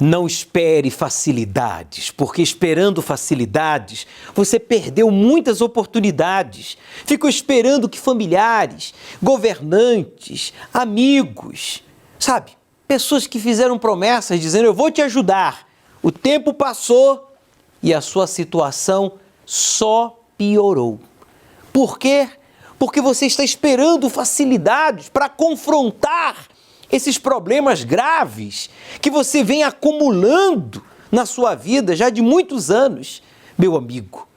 Não espere facilidades, porque esperando facilidades, você perdeu muitas oportunidades. Ficou esperando que familiares, governantes, amigos, sabe? Pessoas que fizeram promessas dizendo, eu vou te ajudar. O tempo passou e a sua situação só piorou. Por quê? Porque você está esperando facilidades para confrontar esses problemas graves que você vem acumulando na sua vida já de muitos anos. Meu amigo,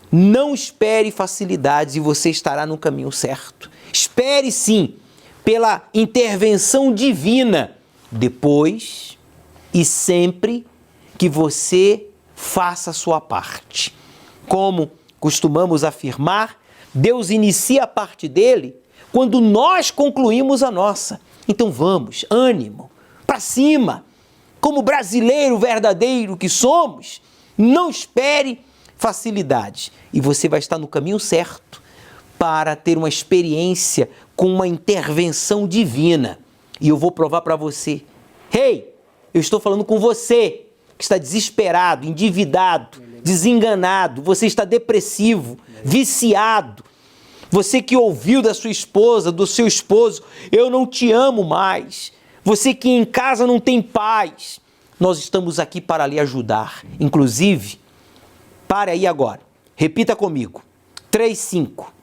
não espere facilidades e você estará no caminho certo. Espere sim pela intervenção divina, depois e sempre que você faça a sua parte. Como costumamos afirmar, Deus inicia a parte dele quando nós concluímos a nossa. Então vamos, ânimo, para cima. Como brasileiro verdadeiro que somos, não espere facilidades. E você vai estar no caminho certo para ter uma experiência com uma intervenção divina. E eu vou provar para você. Ei, eu estou falando com você que está desesperado, endividado, desenganado, você está depressivo, viciado. Você que ouviu da sua esposa, do seu esposo, eu não te amo mais. Você que em casa não tem paz. Nós estamos aqui para lhe ajudar. Inclusive, pare aí agora. Repita comigo. 35.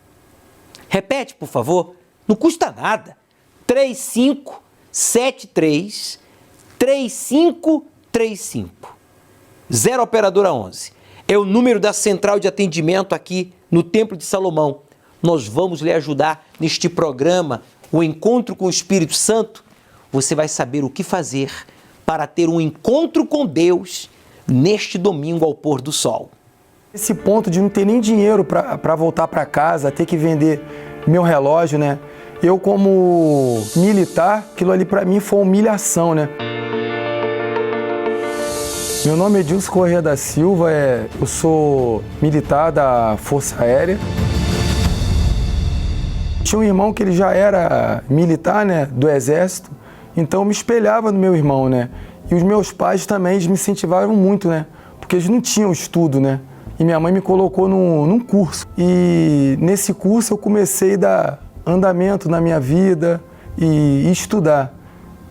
Repete, por favor. Não custa nada. 3573 3535. 0 operadora 11. É o número da central de atendimento aqui no Templo de Salomão. Nós vamos lhe ajudar neste programa, o Encontro com o Espírito Santo. Você vai saber o que fazer para ter um encontro com Deus neste domingo ao pôr do sol. Esse ponto de não ter nem dinheiro para voltar para casa, ter que vender meu relógio, né? Eu como militar, aquilo ali para mim foi uma humilhação, né? Meu nome é Edilson Corrêa da Silva, eu sou militar da Força Aérea. Tinha um irmão que ele já era militar, né, do Exército, então eu me espelhava no meu irmão, né? E os meus pais também, eles me incentivaram muito, né? Porque eles não tinham estudo, né? E minha mãe me colocou num curso. E nesse curso eu comecei a dar andamento na minha vida e estudar.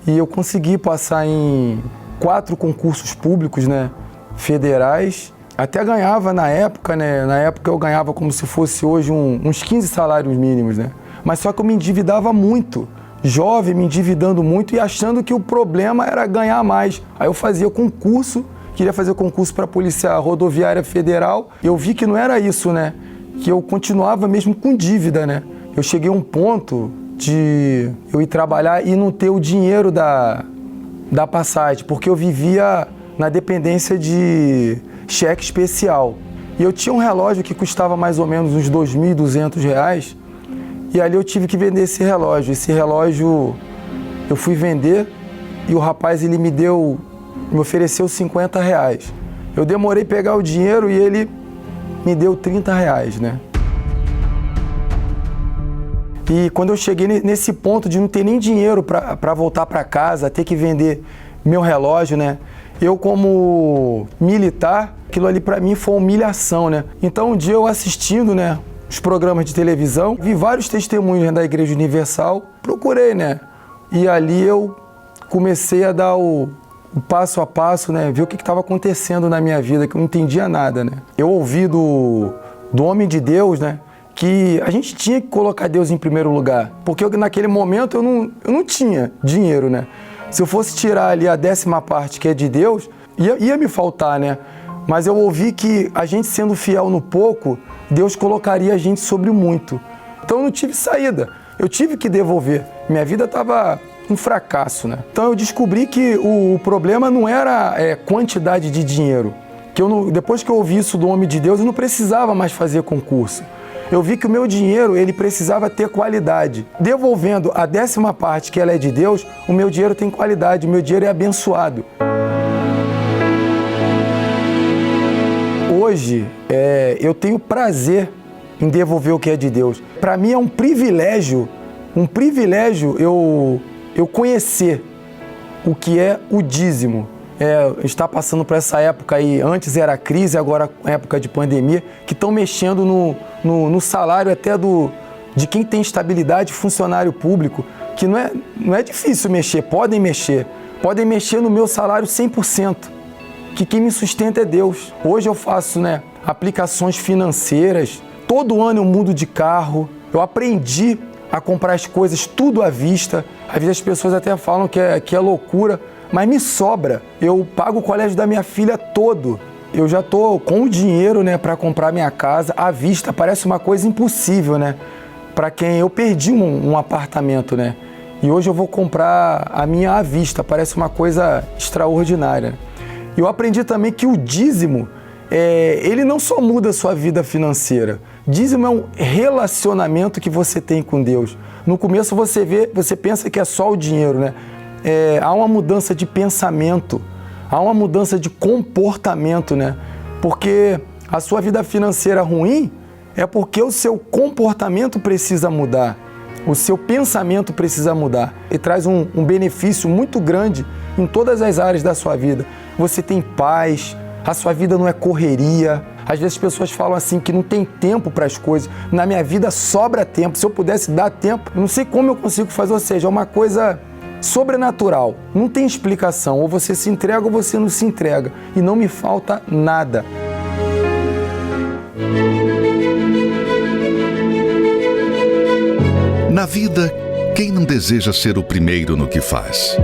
E eu consegui passar em 4 concursos públicos, né, federais. Até ganhava na época, né? Na época eu ganhava como se fosse hoje uns 15 salários mínimos, né? Mas só que eu me endividava muito, jovem, me endividando muito e achando que o problema era ganhar mais. Aí eu fazia concurso, queria fazer concurso para a Polícia Rodoviária Federal. Eu vi que não era isso, né? Que eu continuava mesmo com dívida, né? Eu cheguei a um ponto de eu ir trabalhar e não ter o dinheiro da passagem, porque eu vivia na dependência de cheque especial. E eu tinha um relógio que custava mais ou menos uns R$2.200, e ali eu tive que vender esse relógio. Esse relógio eu fui vender e o rapaz ele me ofereceu R$50. Eu demorei a pegar o dinheiro e ele me deu R$30, né? E quando eu cheguei nesse ponto de não ter nem dinheiro para voltar para casa, ter que vender meu relógio, né? Eu como militar, aquilo ali para mim foi uma humilhação, né? Então um dia eu assistindo, né, os programas de televisão, vi vários testemunhos da Igreja Universal, procurei, né? E ali eu comecei a dar o passo a passo, né? Ver o que estava acontecendo na minha vida, que eu não entendia nada, né? Eu ouvi do homem de Deus, né, que a gente tinha que colocar Deus em primeiro lugar, porque naquele momento eu não tinha dinheiro, né? Se eu fosse tirar ali a 10ª parte que é de Deus, ia me faltar, né? Mas eu ouvi que a gente sendo fiel no pouco, Deus colocaria a gente sobre o muito. Então eu não tive saída, eu tive que devolver. Minha vida estava um fracasso, né? Então eu descobri que o problema não era quantidade de dinheiro. Depois que eu ouvi isso do homem de Deus, eu não precisava mais fazer concurso. Eu vi que o meu dinheiro, ele precisava ter qualidade. Devolvendo a 10ª parte, que ela é de Deus, o meu dinheiro tem qualidade, o meu dinheiro é abençoado. Hoje, eu tenho prazer em devolver o que é de Deus. Para mim é um privilégio eu conhecer o que é o dízimo. está passando por essa época aí, antes era crise, agora época de pandemia, que estão mexendo no salário até de quem tem estabilidade, funcionário público, que não é difícil mexer, podem mexer no meu salário 100%, que quem me sustenta é Deus. Hoje eu faço, aplicações financeiras, todo ano eu mudo de carro, eu aprendi a comprar as coisas tudo à vista. Às vezes as pessoas até falam que é loucura, mas me sobra. Eu pago o colégio da minha filha todo. Eu já estou com o dinheiro, para comprar minha casa à vista. Parece uma coisa impossível, para quem eu perdi um apartamento, E hoje eu vou comprar a minha à vista. Parece uma coisa extraordinária. E eu aprendi também que o dízimo, ele não só muda a sua vida financeira. Dízimo é um relacionamento que você tem com Deus. No começo você pensa que é só o dinheiro, há uma mudança de pensamento, há uma mudança de comportamento, Porque a sua vida financeira ruim é porque o seu comportamento precisa mudar, o seu pensamento precisa mudar. E traz um benefício muito grande em todas as áreas da sua vida. Você tem paz, a sua vida não é correria. Às vezes as pessoas falam assim que não tem tempo para as coisas. Na minha vida sobra tempo. Se eu pudesse dar tempo, eu não sei como eu consigo fazer. Ou seja, é uma coisa sobrenatural. Não tem explicação. Ou você se entrega ou você não se entrega. E não me falta nada. Na vida, quem não deseja ser o primeiro no que faz?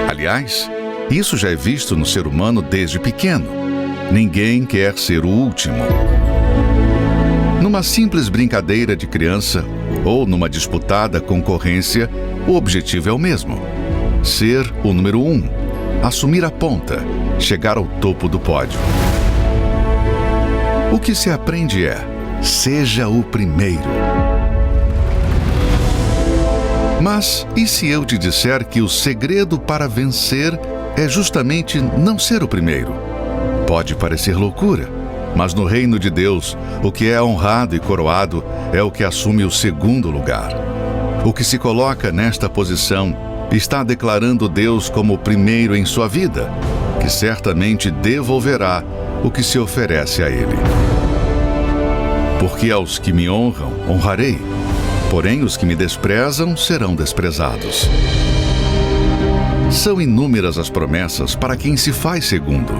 Aliás, isso já é visto no ser humano desde pequeno. Ninguém quer ser o último. Numa simples brincadeira de criança ou numa disputada concorrência, o objetivo é o mesmo: ser o número 1, assumir a ponta, chegar ao topo do pódio. O que se aprende é: seja o primeiro. Mas e se eu te disser que o segredo para vencer é justamente não ser o primeiro? Pode parecer loucura, mas no reino de Deus, o que é honrado e coroado é o que assume o segundo lugar. O que se coloca nesta posição está declarando Deus como o primeiro em sua vida, que certamente devolverá o que se oferece a Ele. Porque aos que me honram, honrarei. Porém, os que me desprezam serão desprezados. São inúmeras as promessas para quem se faz segundo.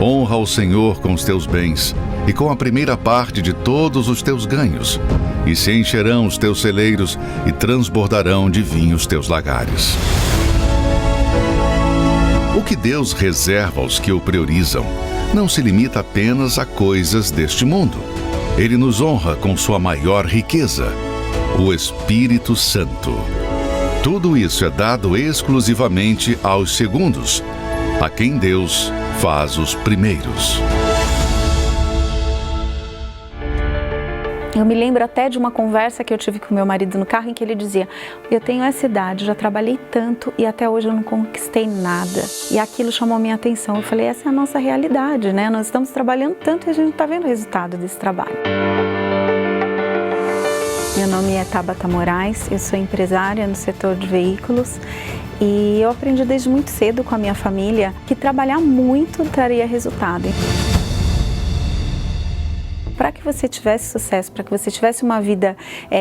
Honra o Senhor com os teus bens e com a primeira parte de todos os teus ganhos, e se encherão os teus celeiros e transbordarão de vinho os teus lagares. O que Deus reserva aos que o priorizam não se limita apenas a coisas deste mundo. Ele nos honra com sua maior riqueza, o Espírito Santo. Tudo isso é dado exclusivamente aos segundos, a quem Deus faz os primeiros. Eu me lembro até de uma conversa que eu tive com meu marido no carro, em que ele dizia: eu tenho essa idade, já trabalhei tanto e até hoje eu não conquistei nada. E aquilo chamou a minha atenção. Eu falei: essa é a nossa realidade, Nós estamos trabalhando tanto e a gente não está vendo o resultado desse trabalho. Meu nome é Tabata Moraes, eu sou empresária no setor de veículos e eu aprendi desde muito cedo com a minha família que trabalhar muito traria resultado. Para que você tivesse sucesso, para que você tivesse uma vida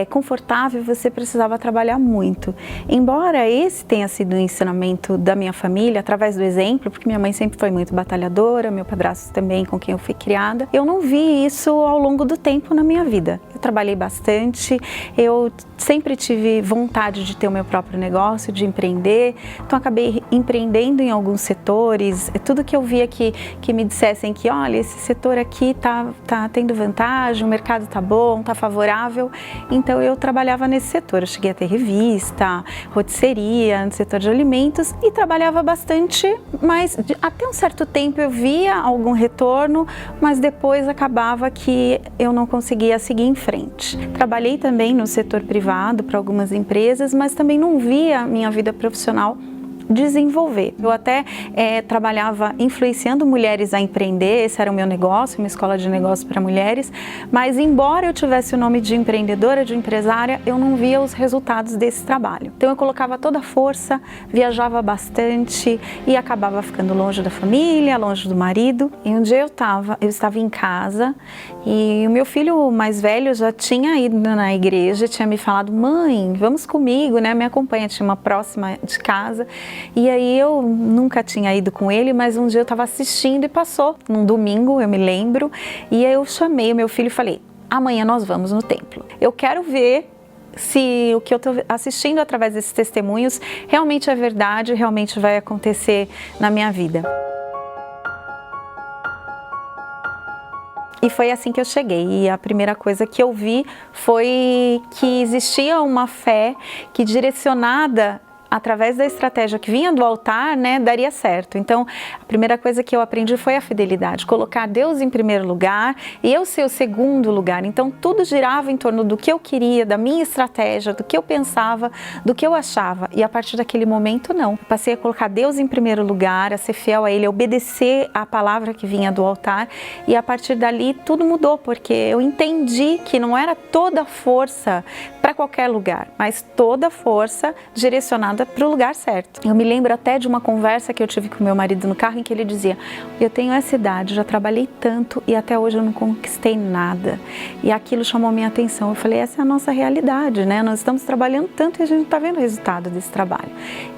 confortável, você precisava trabalhar muito. Embora esse tenha sido um ensinamento da minha família, através do exemplo, porque minha mãe sempre foi muito batalhadora, meu padrasto também, com quem eu fui criada, eu não vi isso ao longo do tempo na minha vida. Eu trabalhei bastante, eu sempre tive vontade de ter o meu próprio negócio, de empreender, então acabei empreendendo em alguns setores. Tudo que eu via que me dissessem que, olha, esse setor aqui tá tendo vantagem, o mercado tá bom, tá favorável, então eu trabalhava nesse setor. Eu cheguei a ter revista, rotisseria, no setor de alimentos e trabalhava bastante, mas até um certo tempo eu via algum retorno, mas depois acabava que eu não conseguia seguir em frente. Trabalhei também no setor privado para algumas empresas, mas também não via a minha vida profissional desenvolver. Eu até trabalhava influenciando mulheres a empreender, esse era o meu negócio, uma escola de negócio para mulheres, mas embora eu tivesse o nome de empreendedora, de empresária, eu não via os resultados desse trabalho. Então eu colocava toda a força, viajava bastante e acabava ficando longe da família, longe do marido. E um dia eu estava em casa e o meu filho mais velho já tinha ido na igreja, tinha me falado: mãe, vamos comigo, né? Me acompanha, tinha uma próxima de casa. E aí eu nunca tinha ido com ele, mas um dia eu estava assistindo e passou, num domingo, eu me lembro, e aí eu chamei o meu filho e falei: amanhã nós vamos no templo. Eu quero ver se o que eu estou assistindo através desses testemunhos realmente é verdade, realmente vai acontecer na minha vida. E foi assim que eu cheguei, e a primeira coisa que eu vi foi que existia uma fé que, direcionada através da estratégia que vinha do altar, né, daria certo. Então, a primeira coisa que eu aprendi foi a fidelidade, colocar Deus em primeiro lugar e eu ser o segundo lugar. Então, tudo girava em torno do que eu queria, da minha estratégia, do que eu pensava, do que eu achava. E a partir daquele momento, não. Eu passei a colocar Deus em primeiro lugar, a ser fiel a Ele, a obedecer a palavra que vinha do altar, e a partir dali tudo mudou, porque eu entendi que não era toda a força para qualquer lugar, mas toda a força direcionada para o lugar certo. Eu me lembro até de uma conversa que eu tive com meu marido no carro, em que ele dizia: eu tenho essa idade, já trabalhei tanto e até hoje eu não conquistei nada. E aquilo chamou minha atenção. Eu falei: essa é a nossa realidade, né? Nós estamos trabalhando tanto e a gente não está vendo o resultado desse trabalho.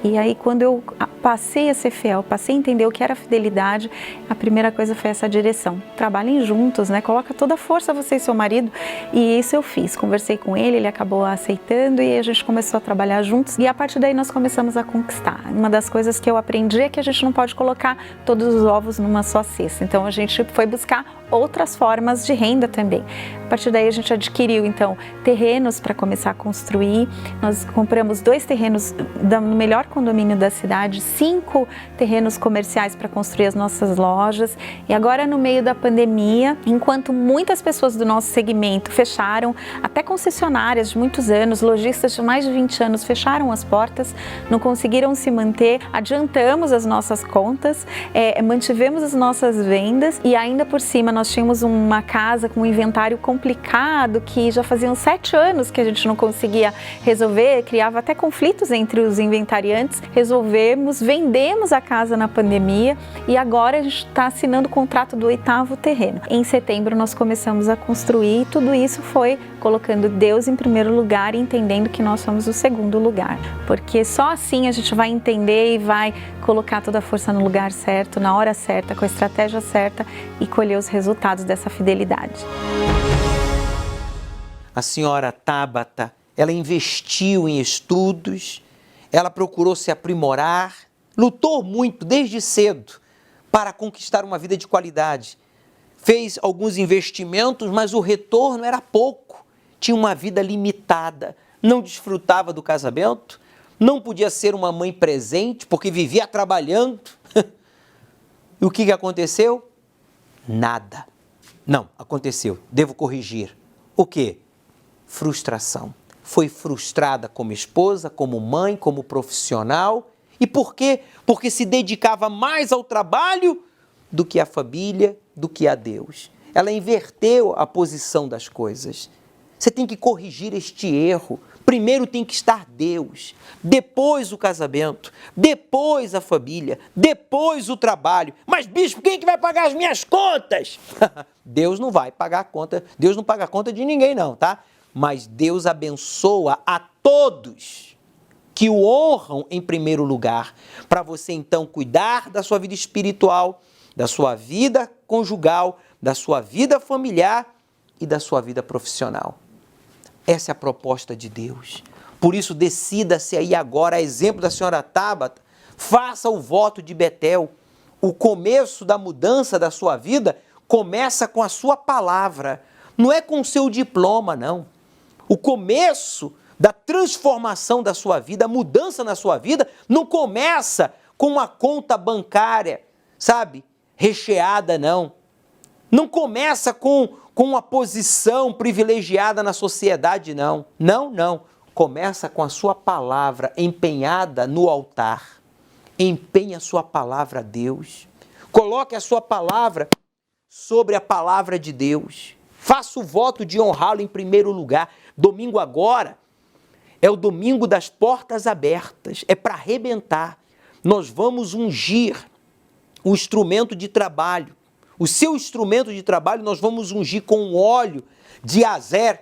E aí, quando eu passei a ser fiel, passei a entender o que era fidelidade, a primeira coisa foi essa direção. Trabalhem juntos, né? Coloca toda a força, você e seu marido. E isso eu fiz. Conversei com ele, ele acabou aceitando e a gente começou a trabalhar juntos. E a partir daí nós começamos a conquistar. Uma das coisas que eu aprendi é que a gente não pode colocar todos os ovos numa só cesta. Então a gente foi buscar outras formas de renda também. A partir daí a gente adquiriu então terrenos para começar a construir. Nós compramos 2 terrenos no melhor condomínio da cidade, 5 terrenos comerciais para construir as nossas lojas. E agora, no meio da pandemia, enquanto muitas pessoas do nosso segmento fecharam, até concessionárias de muitos anos, lojistas de mais de 20 anos fecharam as portas, não conseguiram se manter, adiantamos as nossas contas, mantivemos as nossas vendas e ainda por cima nós tínhamos uma casa com um inventário complicado que já faziam 7 anos que a gente não conseguia resolver, criava até conflitos entre os inventariantes. Resolvemos, vendemos a casa na pandemia e agora a gente está assinando o contrato do 8º terreno. Em setembro nós começamos a construir e tudo isso foi colocando Deus em primeiro lugar e entendendo que nós somos o segundo lugar, porque só assim a gente vai entender e vai colocar toda a força no lugar certo, na hora certa, com a estratégia certa e colher os resultados dessa fidelidade. A senhora Tabata, ela investiu em estudos, ela procurou se aprimorar, lutou muito desde cedo para conquistar uma vida de qualidade. Fez alguns investimentos, mas o retorno era pouco. Tinha uma vida limitada, não desfrutava do casamento, não podia ser uma mãe presente porque vivia trabalhando. E o que aconteceu? Nada. Não, aconteceu. Devo corrigir. O quê? Frustração. Foi frustrada como esposa, como mãe, como profissional. E por quê? Porque se dedicava mais ao trabalho do que à família, do que a Deus. Ela inverteu a posição das coisas. Você tem que corrigir este erro. Primeiro tem que estar Deus, depois o casamento, depois a família, depois o trabalho. Mas, bispo, quem é que vai pagar as minhas contas? Deus não vai pagar a conta, Deus não paga a conta de ninguém não, tá? Mas Deus abençoa a todos que o honram em primeiro lugar, para você então cuidar da sua vida espiritual, da sua vida conjugal, da sua vida familiar e da sua vida profissional. Essa é a proposta de Deus. Por isso, decida-se aí agora, a exemplo da senhora Tabata, faça o voto de Betel. O começo da mudança da sua vida começa com a sua palavra, não é com o seu diploma, não. O começo da transformação da sua vida, a mudança na sua vida, não começa com uma conta bancária, sabe, recheada, não. Não começa com uma posição privilegiada na sociedade, não. Não, não. Começa com a sua palavra empenhada no altar. Empenhe a sua palavra a Deus. Coloque a sua palavra sobre a palavra de Deus. Faça o voto de honrá-lo em primeiro lugar. Domingo agora é o domingo das portas abertas. É para arrebentar. Nós vamos ungir o instrumento de trabalho. O seu instrumento de trabalho nós vamos ungir com um óleo de azer,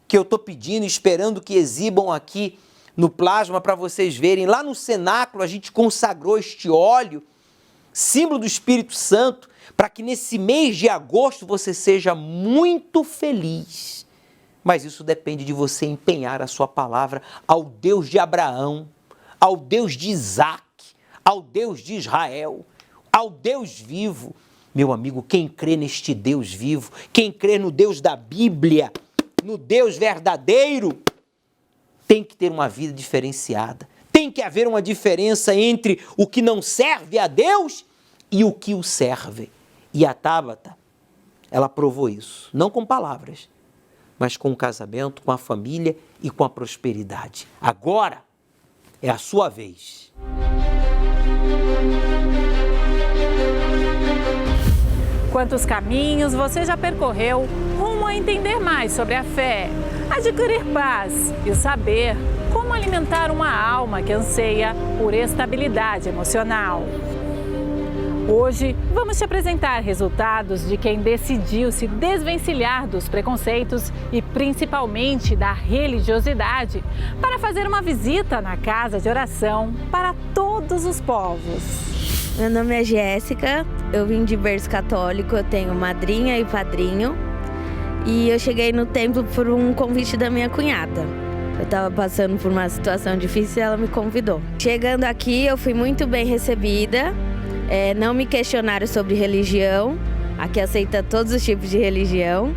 que eu estou pedindo, esperando que exibam aqui no plasma para vocês verem. Lá no cenáculo a gente consagrou este óleo, símbolo do Espírito Santo, para que nesse mês de agosto você seja muito feliz. Mas isso depende de você empenhar a sua palavra ao Deus de Abraão, ao Deus de Isaac, ao Deus de Israel, ao Deus vivo. Meu amigo, quem crê neste Deus vivo, quem crê no Deus da Bíblia, no Deus verdadeiro, tem que ter uma vida diferenciada. Tem que haver uma diferença entre o que não serve a Deus e o que o serve. E a Tábata, ela provou isso, não com palavras, mas com o casamento, com a família e com a prosperidade. Agora é a sua vez. Quantos caminhos você já percorreu rumo a entender mais sobre a fé, adquirir paz e saber como alimentar uma alma que anseia por estabilidade emocional. Hoje vamos te apresentar resultados de quem decidiu se desvencilhar dos preconceitos e principalmente da religiosidade para fazer uma visita na casa de oração para todos os povos. Meu nome é Jéssica, eu vim de berço católico, eu tenho madrinha e padrinho e eu cheguei no templo por um convite da minha cunhada. Eu estava passando por uma situação difícil e ela me convidou. Chegando aqui eu fui muito bem recebida, não me questionaram sobre religião, aqui aceita todos os tipos de religião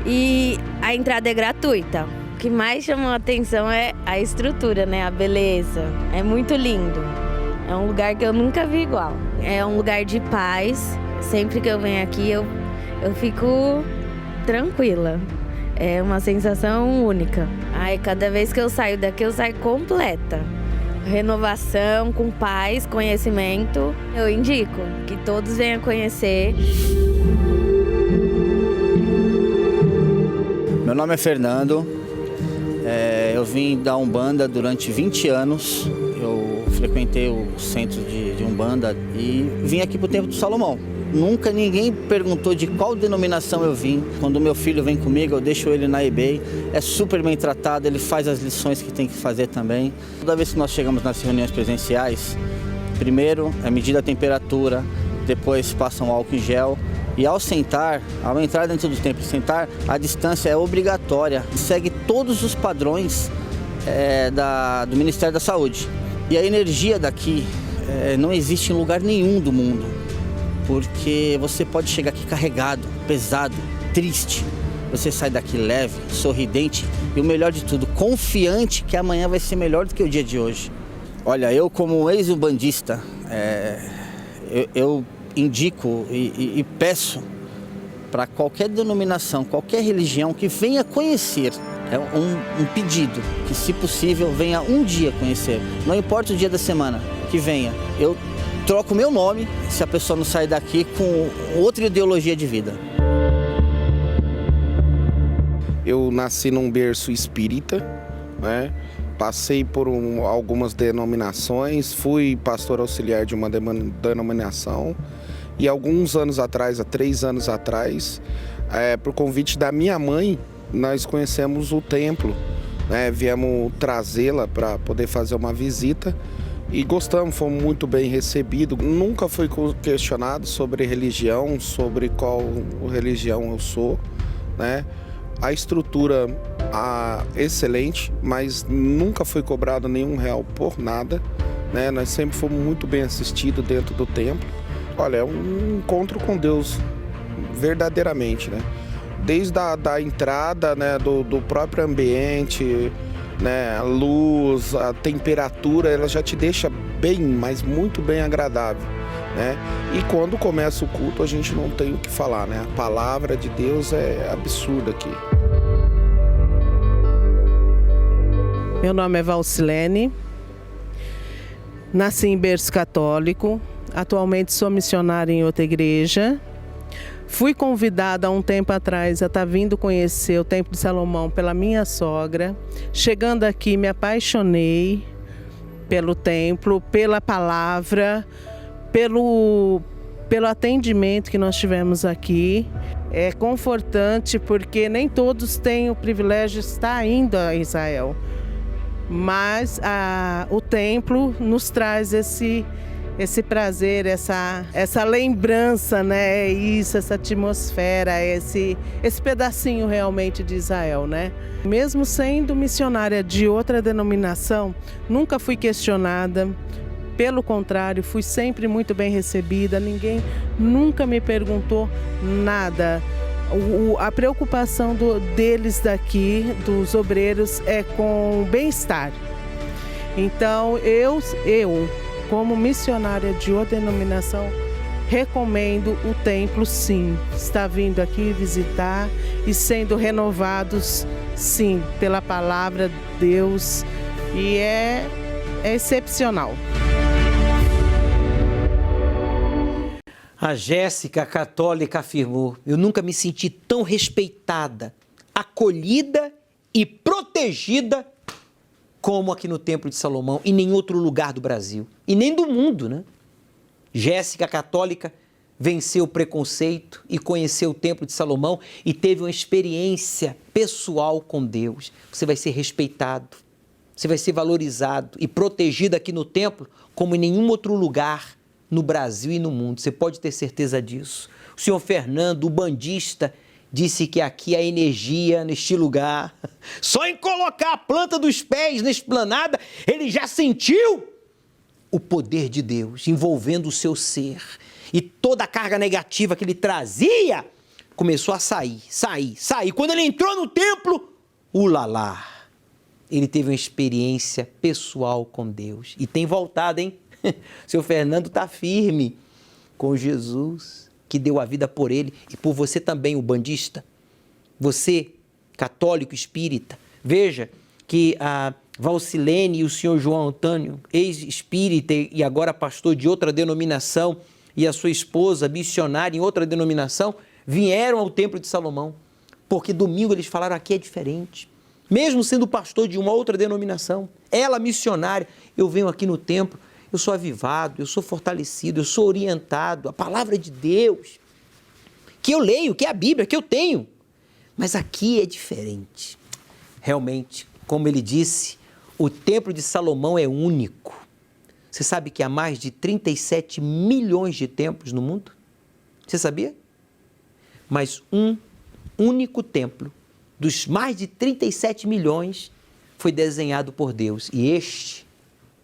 e a entrada é gratuita. O que mais chamou a atenção é a estrutura, né? A beleza, é muito lindo. É um lugar que eu nunca vi igual. É um lugar de paz. Sempre que eu venho aqui, eu fico tranquila. É uma sensação única. Aí, cada vez que eu saio daqui, eu saio completa. Renovação, com paz, conhecimento. Eu indico que todos venham conhecer. Meu nome é Fernando. Eu vim da Umbanda durante 20 anos. Eu frequentei o centro de Umbanda e vim aqui para o Templo do Salomão. Nunca ninguém perguntou de qual denominação eu vim. Quando meu filho vem comigo, eu deixo ele na EBEI. É super bem tratado, ele faz as lições que tem que fazer também. Toda vez que nós chegamos nas reuniões presenciais, primeiro é medir a temperatura, depois passam álcool em gel. E ao sentar, ao entrar dentro do templo e sentar, a distância é obrigatória. Segue todos os padrões do Ministério da Saúde. E a energia daqui não existe em lugar nenhum do mundo, porque você pode chegar aqui carregado, pesado, triste. Você sai daqui leve, sorridente e o melhor de tudo, confiante que amanhã vai ser melhor do que o dia de hoje. Olha, eu como ex-umbandista, eu indico e peço para qualquer denominação, qualquer religião que venha conhecer. É um pedido que, se possível, venha um dia conhecer. Não importa o dia da semana, que venha. Eu troco o meu nome se a pessoa não sair daqui com outra ideologia de vida. Eu nasci num berço espírita, né? Passei por algumas denominações, fui pastor auxiliar de uma denominação e alguns anos atrás, há 3 anos atrás, por convite da minha mãe, nós conhecemos o templo, né? Viemos trazê-la para poder fazer uma visita e gostamos, fomos muito bem recebidos. Nunca fui questionado sobre religião, sobre qual religião eu sou, né? A estrutura excelente, mas nunca foi cobrado nenhum real por nada, né? Nós sempre fomos muito bem assistidos dentro do templo. Olha, é um encontro com Deus, verdadeiramente, né? Desde a entrada, né, do próprio ambiente, né, a luz, a temperatura, ela já te deixa bem, mas muito bem agradável, né? E quando começa o culto, a gente não tem o que falar, né? A palavra de Deus é absurda aqui. Meu nome é Valcilene. Nasci em berço católico, atualmente sou missionária em outra igreja. Fui convidada há um tempo atrás a estar vindo conhecer o Templo de Salomão pela minha sogra. Chegando aqui, me apaixonei pelo templo, pela palavra, pelo atendimento que nós tivemos aqui. É confortante porque nem todos têm o privilégio de estar indo a Israel. Mas o templo nos traz esse prazer, essa lembrança, né? Isso, essa atmosfera, esse pedacinho realmente de Israel, né? Mesmo sendo missionária de outra denominação, nunca fui questionada. Pelo contrário, fui sempre muito bem recebida. Ninguém nunca me perguntou nada. A preocupação deles daqui, dos obreiros, é com o bem-estar. Então, eu, como missionária de outra denominação, recomendo o templo, sim. Está vindo aqui visitar e sendo renovados, sim, pela palavra de Deus. E é excepcional. A Jéssica, católica, afirmou: eu nunca me senti tão respeitada, acolhida e protegida como aqui no Templo de Salomão, e nem outro lugar do Brasil, e nem do mundo, né? Jéssica, católica, venceu o preconceito e conheceu o Templo de Salomão e teve uma experiência pessoal com Deus. Você vai ser respeitado, você vai ser valorizado e protegido aqui no templo como em nenhum outro lugar no Brasil e no mundo. Você pode ter certeza disso. O senhor Fernando, o bandista, disse que aqui a energia neste lugar, só em colocar a planta dos pés na esplanada, ele já sentiu o poder de Deus envolvendo o seu ser. E toda a carga negativa que ele trazia começou a sair. Quando ele entrou no templo, ulalá, ele teve uma experiência pessoal com Deus. E tem voltado, hein? Seu Fernando está firme com Jesus, que deu a vida por ele e por você também, o bandista. Você, católico espírita, veja que a Valcilene e o senhor João Antônio, ex-espírita e agora pastor de outra denominação, e a sua esposa, missionária em outra denominação, vieram ao Templo de Salomão, porque domingo eles falaram: aqui é diferente. Mesmo sendo pastor de uma outra denominação, ela missionária, eu venho aqui no templo, eu sou avivado, eu sou fortalecido, eu sou orientado, a palavra de Deus, que eu leio, que é a Bíblia, que eu tenho. Mas aqui é diferente. Realmente, como ele disse, o Templo de Salomão é único. Você sabe que há mais de 37 milhões de templos no mundo? Você sabia? Mas um único templo, dos mais de 37 milhões, foi desenhado por Deus. E este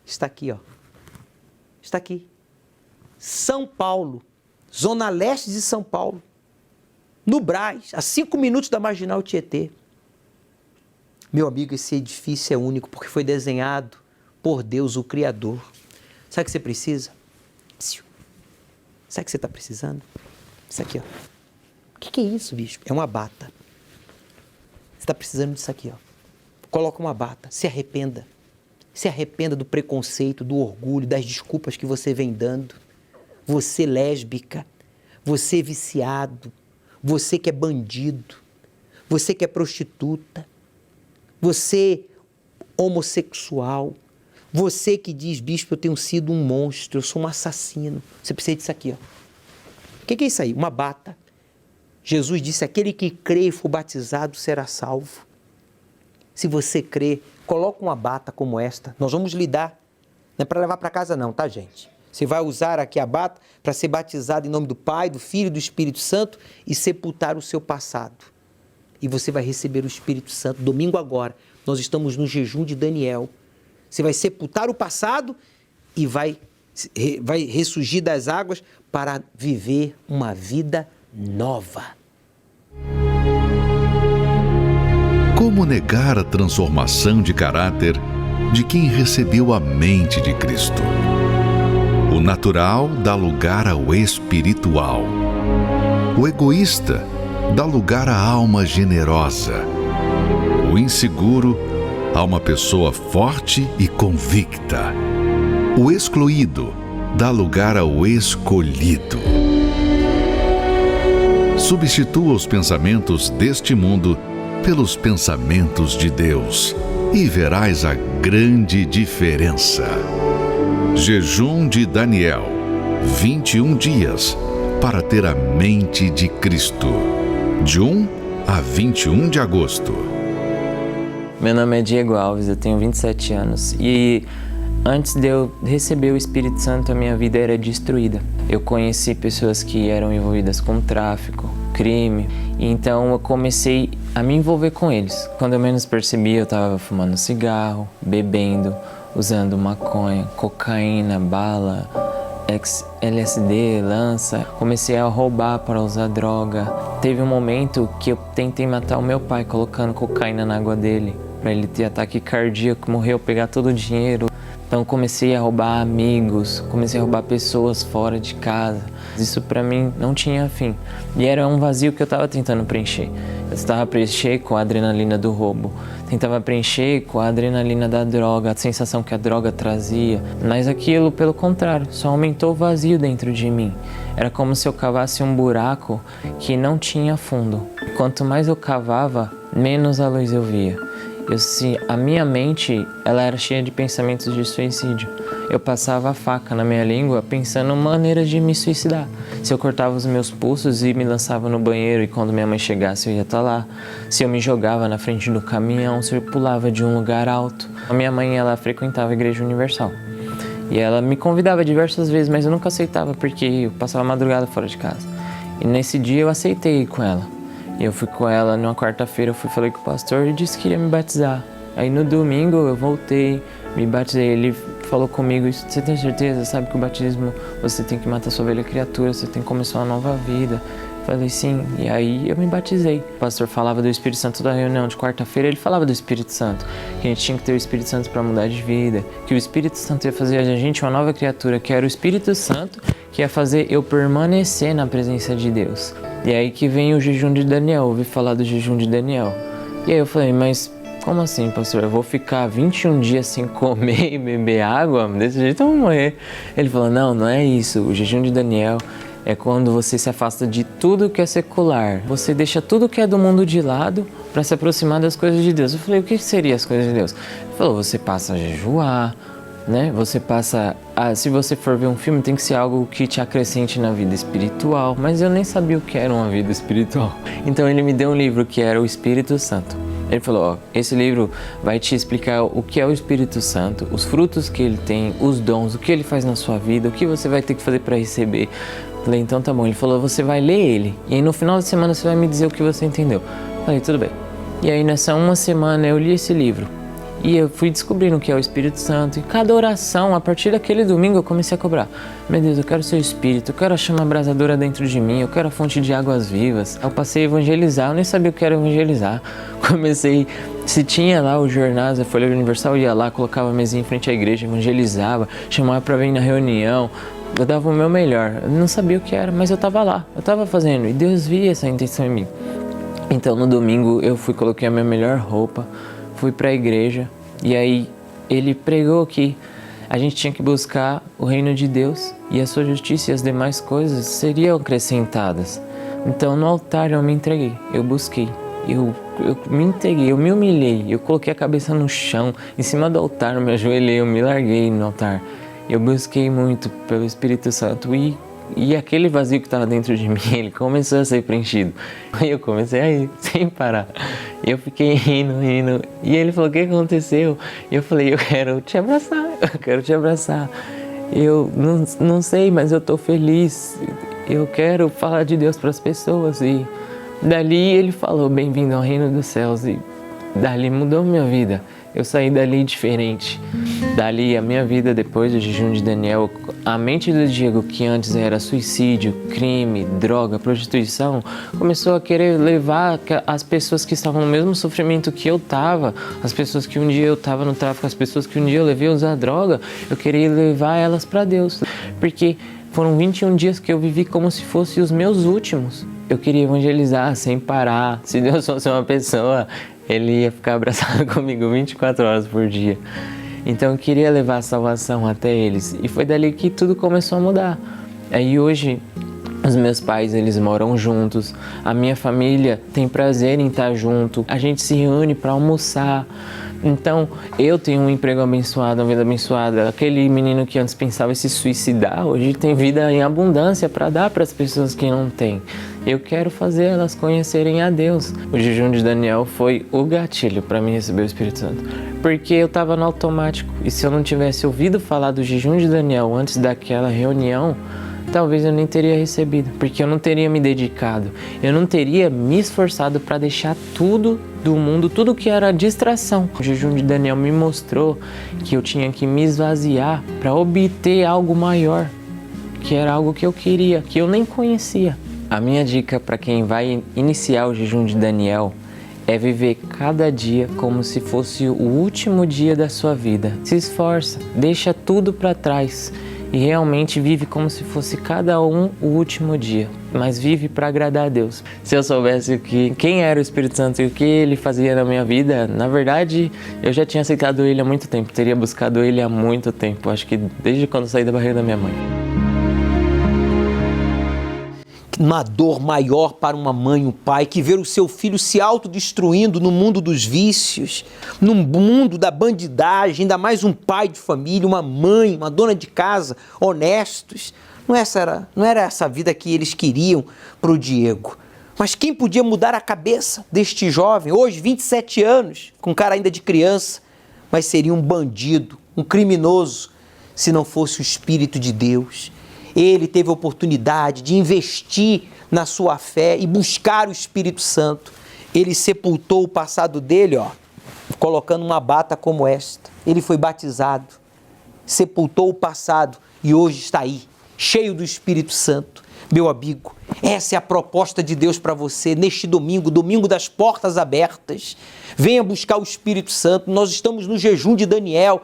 está aqui, ó. Está aqui. São Paulo, zona leste de São Paulo, no Brás, a 5 minutos da Marginal Tietê. Meu amigo, esse edifício é único porque foi desenhado por Deus, o Criador. Sabe o que você precisa? Sabe o que você está precisando? Isso aqui, ó. O que é isso, bicho? É uma bata. Você está precisando disso aqui, ó. Coloca uma bata, se arrependa. Se arrependa do preconceito, do orgulho, das desculpas que você vem dando. Você lésbica, você viciado, você que é bandido, você que é prostituta, você homossexual, você que diz: bispo, eu tenho sido um monstro, eu sou um assassino. Você precisa disso aqui, ó. O que é isso aí? Uma bata. Jesus disse: aquele que crê e for batizado será salvo. Se você crê, coloca uma bata como esta. Nós vamos lhe dar. Não é para levar para casa não, tá, gente? Você vai usar aqui a bata para ser batizado em nome do Pai, do Filho e do Espírito Santo e sepultar o seu passado. E você vai receber o Espírito Santo domingo agora. Nós estamos no jejum de Daniel. Você vai sepultar o passado e vai ressurgir das águas para viver uma vida nova. Como negar a transformação de caráter de quem recebeu a mente de Cristo? O natural dá lugar ao espiritual. O egoísta dá lugar à alma generosa. O inseguro a uma pessoa forte e convicta. O excluído dá lugar ao escolhido. Substitua os pensamentos deste mundo pelos pensamentos de Deus e verás a grande diferença. Jejum de Daniel, 21 dias para ter a mente de Cristo, de 1 a 21 de agosto. Meu nome é Diego Alves, eu tenho 27 anos e antes de eu receber o Espírito Santo, a minha vida era destruída. Eu conheci pessoas que eram envolvidas com tráfico, crime, e então eu comecei a me envolver com eles. Quando eu menos percebi, eu estava fumando cigarro, bebendo, usando maconha, cocaína, bala, LSD, lança. Comecei a roubar para usar droga. Teve um momento que eu tentei matar o meu pai colocando cocaína na água dele, para ele ter ataque cardíaco, morreu, pegar todo o dinheiro. Então comecei a roubar amigos, comecei a roubar pessoas fora de casa. Isso para mim não tinha fim. E era um vazio que eu estava tentando preencher. Eu estava preencher com a adrenalina do roubo, tentava preencher com a adrenalina da droga, a sensação que a droga trazia. Mas aquilo, pelo contrário, só aumentou o vazio dentro de mim. Era como se eu cavasse um buraco que não tinha fundo. Quanto mais eu cavava, menos a luz eu via. A minha mente, ela era cheia de pensamentos de suicídio. Eu passava a faca na minha língua pensando maneiras de me suicidar. Se eu cortava os meus pulsos e me lançava no banheiro e quando minha mãe chegasse eu ia estar lá. Se eu me jogava na frente do caminhão, se eu pulava de um lugar alto. A minha mãe, ela frequentava a Igreja Universal. E ela me convidava diversas vezes, mas eu nunca aceitava porque eu passava a madrugada fora de casa. E nesse dia eu aceitei ir com ela. E eu fui com ela numa quarta-feira, falei com o pastor e disse que iria me batizar. Aí no domingo eu voltei, me batizei, ele falou comigo, você tem certeza? Sabe que o batismo, você tem que matar sua velha criatura, você tem que começar uma nova vida. Falei sim, e aí eu me batizei. O pastor falava do Espírito Santo da reunião de quarta-feira, ele falava do Espírito Santo, que a gente tinha que ter o Espírito Santo para mudar de vida, que o Espírito Santo ia fazer a gente uma nova criatura, que era o Espírito Santo que ia fazer eu permanecer na presença de Deus. E aí que vem o jejum de Daniel, ouvi falar do jejum de Daniel. E aí eu falei, mas como assim, pastor? Eu vou ficar 21 dias sem comer e beber água? Desse jeito eu vou morrer. Ele falou, não é isso. O jejum de Daniel é quando você se afasta de tudo que é secular. Você deixa tudo que é do mundo de lado para se aproximar das coisas de Deus. Eu falei, o que seriam as coisas de Deus? Ele falou, você passa a jejuar, né? Você passa se você for ver um filme, tem que ser algo que te acrescente na vida espiritual. Mas eu nem sabia o que era uma vida espiritual. Então ele me deu um livro que era o Espírito Santo. Ele falou, esse livro vai te explicar o que é o Espírito Santo, os frutos que ele tem, os dons, o que ele faz na sua vida, o que você vai ter que fazer para receber. Falei, então tá bom. Ele falou, você vai ler ele e aí no final da semana você vai me dizer o que você entendeu. Falei, tudo bem. E aí nessa uma semana eu li esse livro. E eu fui descobrindo o que é o Espírito Santo. E cada oração, a partir daquele domingo, eu comecei a cobrar. Meu Deus, eu quero seu Espírito, eu quero a chama abrasadora dentro de mim, eu quero a fonte de águas vivas. Eu passei a evangelizar, eu nem sabia o que era evangelizar. Comecei, se tinha lá os jornais da Folha Universal, eu ia lá, colocava a mesinha em frente à igreja, evangelizava, chamava para vir na reunião. Eu dava o meu melhor. Eu não sabia o que era, mas eu estava lá, eu estava fazendo. E Deus via essa intenção em mim. Então no domingo eu coloquei a minha melhor roupa, fui para a igreja e aí ele pregou que a gente tinha que buscar o reino de Deus e a sua justiça e as demais coisas seriam acrescentadas. Então no altar eu me entreguei, eu busquei, eu me entreguei, eu me humilhei, eu coloquei a cabeça no chão, em cima do altar, eu me ajoelhei, eu me larguei no altar. Eu busquei muito pelo Espírito Santo e aquele vazio que estava dentro de mim, ele começou a ser preenchido. Aí eu comecei a ir, sem parar. Eu fiquei rindo. E ele falou, o que aconteceu? E eu falei, eu quero te abraçar. Eu não sei, mas eu estou feliz. Eu quero falar de Deus para as pessoas. E dali ele falou, bem-vindo ao reino dos céus. E dali mudou minha vida. Eu saí dali diferente. Dali a minha vida, depois do jejum de Daniel, a mente do Diego, que antes era suicídio, crime, droga, prostituição, começou a querer levar as pessoas que estavam no mesmo sofrimento que eu estava, as pessoas que um dia eu estava no tráfico, as pessoas que um dia eu levei a usar droga, eu queria levar elas para Deus. Porque foram 21 dias que eu vivi como se fossem os meus últimos. Eu queria evangelizar sem parar. Se Deus fosse uma pessoa, ele ia ficar abraçado comigo 24 horas por dia. Então eu queria levar a salvação até eles. E foi dali que tudo começou a mudar. Aí hoje os meus pais, eles moram juntos, a minha família tem prazer em estar junto, a gente se reúne para almoçar. Então, eu tenho um emprego abençoado, uma vida abençoada. Aquele menino que antes pensava em se suicidar, hoje tem vida em abundância para dar para as pessoas que não têm. Eu quero fazer elas conhecerem a Deus. O jejum de Daniel foi o gatilho para mim receber o Espírito Santo. Porque eu estava no automático. E se eu não tivesse ouvido falar do jejum de Daniel antes daquela reunião, talvez eu nem teria recebido, porque eu não teria me dedicado, eu não teria me esforçado para deixar tudo do mundo, tudo que era distração. O jejum de Daniel me mostrou que eu tinha que me esvaziar para obter algo maior, que era algo que eu queria, que eu nem conhecia. A minha dica para quem vai iniciar o jejum de Daniel é viver cada dia como se fosse o último dia da sua vida. Se esforça, deixa tudo para trás e realmente vive como se fosse cada um o último dia, mas vive para agradar a Deus. Se eu soubesse quem era o Espírito Santo e o que ele fazia na minha vida, na verdade, eu já tinha aceitado ele há muito tempo, teria buscado ele há muito tempo, acho que desde quando saí da barriga da minha mãe. Uma dor maior para uma mãe e um pai que ver o seu filho se autodestruindo no mundo dos vícios, no mundo da bandidagem, ainda mais um pai de família, uma mãe, uma dona de casa, honestos. Não era essa a vida que eles queriam para o Diego. Mas quem podia mudar a cabeça deste jovem, hoje 27 anos, com cara ainda de criança, mas seria um bandido, um criminoso, se não fosse o Espírito de Deus. Ele teve a oportunidade de investir na sua fé e buscar o Espírito Santo. Ele sepultou o passado dele, colocando uma bata como esta. Ele foi batizado, sepultou o passado e hoje está aí, cheio do Espírito Santo. Meu amigo, essa é a proposta de Deus para você neste domingo, domingo das portas abertas. Venha buscar o Espírito Santo. Nós estamos no jejum de Daniel.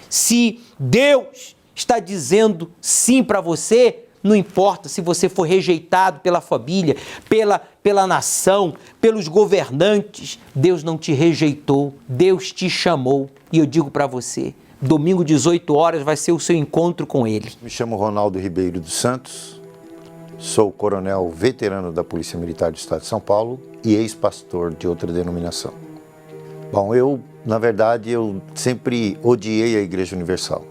Se Deus está dizendo sim para você, não importa se você for rejeitado pela família, pela nação, pelos governantes, Deus não te rejeitou, Deus te chamou. E eu digo para você, domingo 18 horas vai ser o seu encontro com Ele. Me chamo Ronaldo Ribeiro dos Santos, sou coronel veterano da Polícia Militar do Estado de São Paulo e ex-pastor de outra denominação. Bom, na verdade, eu sempre odiei a Igreja Universal.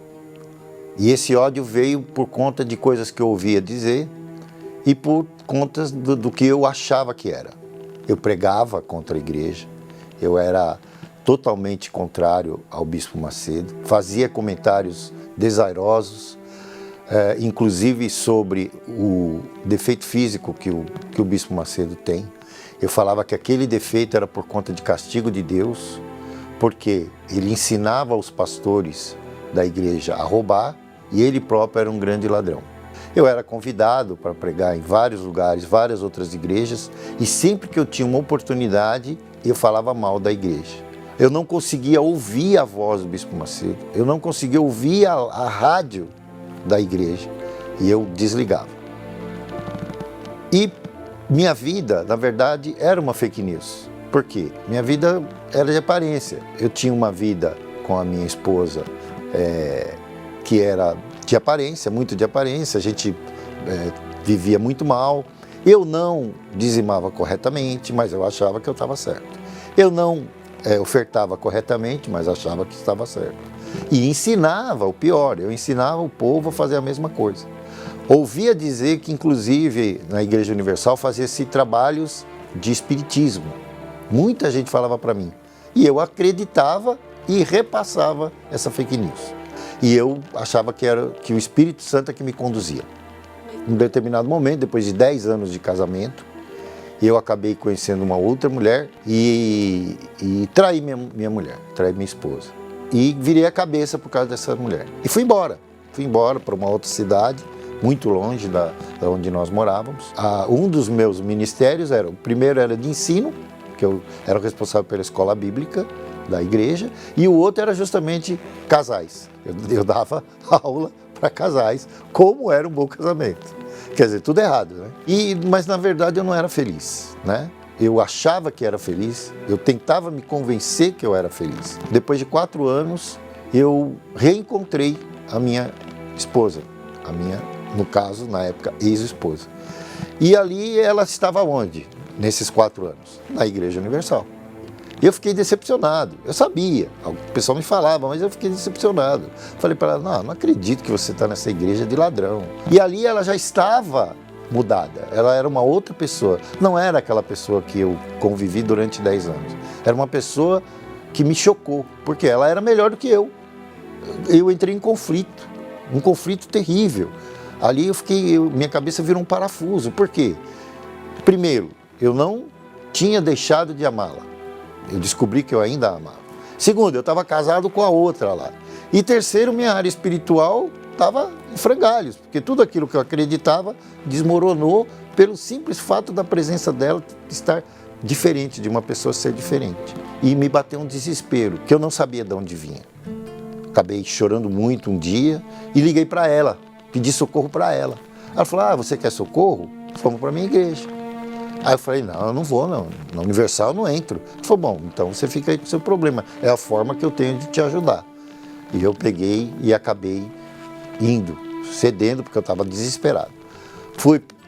E esse ódio veio por conta de coisas que eu ouvia dizer e por conta do que eu achava que era. Eu pregava contra a igreja, eu era totalmente contrário ao Bispo Macedo, fazia comentários desairosos, inclusive sobre o defeito físico que o Bispo Macedo tem. Eu falava que aquele defeito era por conta de castigo de Deus, porque ele ensinava os pastores da igreja a roubar, e ele próprio era um grande ladrão. Eu era convidado para pregar em vários lugares, várias outras igrejas, e sempre que eu tinha uma oportunidade, eu falava mal da igreja. Eu não conseguia ouvir a voz do Bispo Macedo, eu não conseguia ouvir a rádio da igreja, e eu desligava. E minha vida, na verdade, era uma fake news. Por quê? Minha vida era de aparência. Eu tinha uma vida com a minha esposa, que era de aparência, muito de aparência, a gente vivia muito mal. Eu não dizimava corretamente, mas eu achava que eu estava certo. Eu não ofertava corretamente, mas achava que estava certo. E ensinava, o pior, eu ensinava o povo a fazer a mesma coisa. Ouvia dizer que, inclusive, na Igreja Universal fazia-se trabalhos de espiritismo. Muita gente falava para mim. E eu acreditava e repassava essa fake news. E eu achava que o Espírito Santo é que me conduzia. Em um determinado momento, depois de 10 anos de casamento, eu acabei conhecendo uma outra mulher e traí minha mulher, traí minha esposa. E virei a cabeça por causa dessa mulher. E fui embora para uma outra cidade, muito longe da onde nós morávamos. Um dos meus ministérios o primeiro era de ensino, que eu era o responsável pela escola bíblica da igreja, e o outro era justamente casais. Eu dava aula para casais, como era um bom casamento. Quer dizer, tudo errado, né? Mas na verdade eu não era feliz, né? Eu achava que era feliz, eu tentava me convencer que eu era feliz. Depois de 4 anos, eu reencontrei a minha esposa, no caso, na época, ex-esposa. E ali ela estava onde? Nesses 4 anos? Na Igreja Universal. Eu fiquei decepcionado, eu sabia, o pessoal me falava, mas eu fiquei decepcionado. Falei para ela, não acredito que você está nessa igreja de ladrão. E ali ela já estava mudada, ela era uma outra pessoa, não era aquela pessoa que eu convivi durante 10 anos. Era uma pessoa que me chocou, porque ela era melhor do que eu. Eu entrei em conflito, um conflito terrível. Ali minha cabeça virou um parafuso, por quê? Primeiro, eu não tinha deixado de amá-la. Eu descobri que eu ainda a amava. Segundo, eu estava casado com a outra lá. E terceiro, minha área espiritual estava em frangalhos, porque tudo aquilo que eu acreditava desmoronou pelo simples fato da presença dela estar diferente, de uma pessoa ser diferente. E me bateu um desespero, que eu não sabia de onde vinha. Acabei chorando muito um dia e liguei para ela, pedi socorro para ela. Ela falou, você quer socorro? Vamos para a minha igreja. Aí eu falei, não, eu não vou não, na Universal eu não entro. Ele falou, bom, então você fica aí com o seu problema, é a forma que eu tenho de te ajudar. E eu peguei e acabei indo, cedendo, porque eu estava desesperado.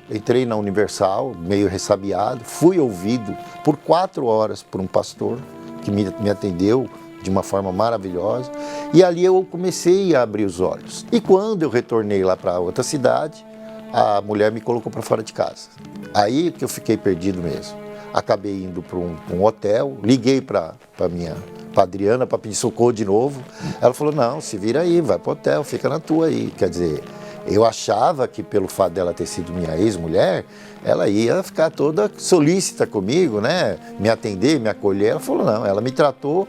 Entrei na Universal, meio ressabiado, fui ouvido por 4 horas por um pastor, que me atendeu de uma forma maravilhosa, e ali eu comecei a abrir os olhos. E quando eu retornei lá para outra cidade, a mulher me colocou para fora de casa. Aí que eu fiquei perdido mesmo. Acabei indo para um hotel, liguei para minha Adriana para pedir socorro de novo. Ela falou, não, se vira aí, vai para o hotel, fica na tua aí. Quer dizer, eu achava que pelo fato dela ter sido minha ex-mulher, ela ia ficar toda solícita comigo, né? Me atender, me acolher. Ela falou, não, ela me tratou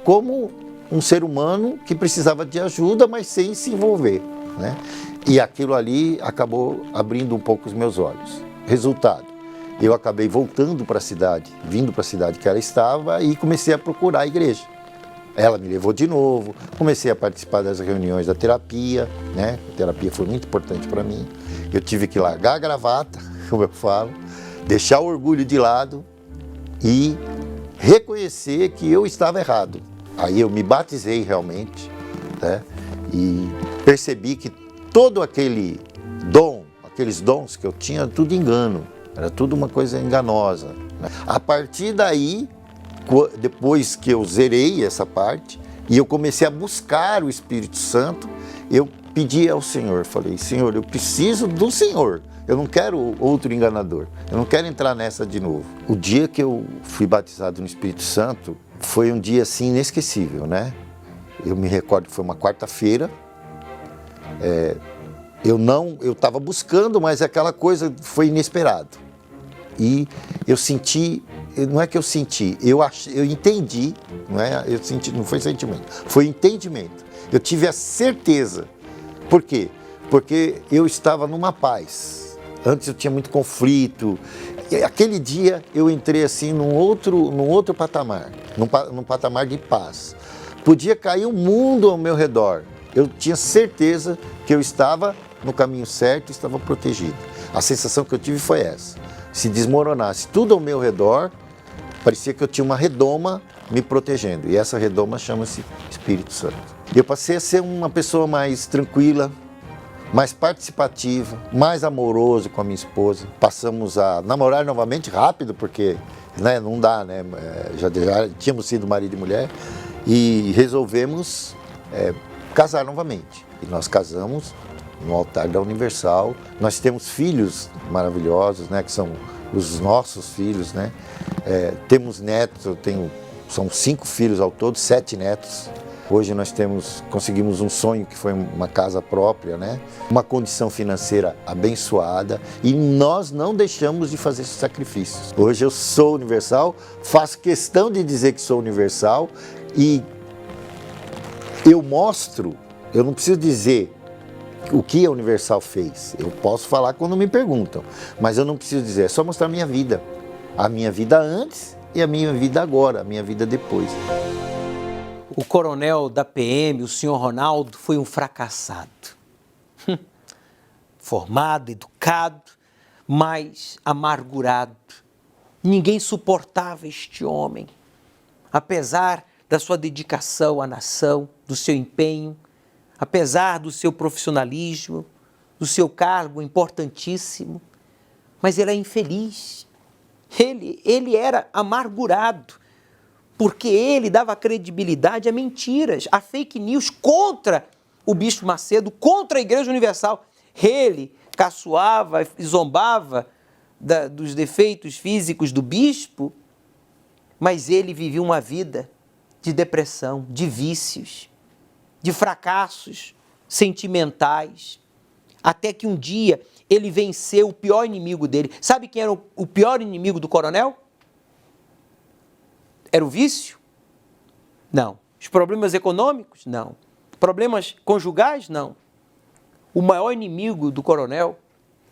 como um ser humano que precisava de ajuda, mas sem se envolver, né? E aquilo ali acabou abrindo um pouco os meus olhos. Resultado, eu acabei voltando para a cidade, vindo para a cidade que ela estava e comecei a procurar a igreja. Ela me levou de novo, comecei a participar das reuniões da terapia, né? A terapia foi muito importante para mim. Eu tive que largar a gravata, como eu falo, deixar o orgulho de lado e reconhecer que eu estava errado. Aí eu me batizei realmente, né? E percebi que todo aqueles dons que eu tinha, era tudo engano, era tudo uma coisa enganosa, né? A partir daí, depois que eu zerei essa parte, e eu comecei a buscar o Espírito Santo, eu pedi ao Senhor, falei, Senhor, eu preciso do Senhor, eu não quero outro enganador, eu não quero entrar nessa de novo. O dia que eu fui batizado no Espírito Santo, foi um dia assim inesquecível, né? Eu me recordo que foi uma quarta-feira, eu estava buscando, mas aquela coisa foi inesperado. E eu senti, não é que eu senti, eu entendi, não foi sentimento, foi entendimento. Eu tive a certeza. Por quê? Porque eu estava numa paz. Antes eu tinha muito conflito. E aquele dia eu entrei assim num outro patamar, num patamar de paz. Podia cair o mundo ao meu redor. Eu tinha certeza que eu estava no caminho certo, estava protegido. A sensação que eu tive foi essa. Se desmoronasse tudo ao meu redor, parecia que eu tinha uma redoma me protegendo. E essa redoma chama-se Espírito Santo. E eu passei a ser uma pessoa mais tranquila, mais participativa, mais amoroso com a minha esposa. Passamos a namorar novamente rápido, porque não dá, né? Já tínhamos sido marido e mulher. E resolvemos casar novamente. E nós casamos no altar da Universal. Nós temos filhos maravilhosos, né? Que são os nossos filhos, né? Temos netos, são 5 filhos ao todo, 7 netos. Hoje nós conseguimos um sonho que foi uma casa própria, né? Uma condição financeira abençoada e nós não deixamos de fazer esses sacrifícios. Hoje eu sou universal, faço questão de dizer que sou universal e eu mostro, eu não preciso dizer o que a Universal fez. Eu posso falar quando me perguntam, mas eu não preciso dizer, é só mostrar a minha vida antes e a minha vida agora, a minha vida depois. O coronel da PM, o senhor Ronaldo, foi um fracassado. Formado, educado, mas amargurado. Ninguém suportava este homem. Apesar da sua dedicação à nação, do seu empenho, apesar do seu profissionalismo, do seu cargo importantíssimo, mas ele é infeliz. Ele era amargurado, porque ele dava credibilidade a mentiras, a fake news contra o Bispo Macedo, contra a Igreja Universal. Ele caçoava e zombava dos defeitos físicos do bispo, mas ele vivia uma vida de depressão, de vícios, de fracassos sentimentais, até que um dia ele venceu o pior inimigo dele. Sabe quem era o pior inimigo do coronel? Era o vício? Não. Os problemas econômicos? Não. Problemas conjugais? Não. O maior inimigo do coronel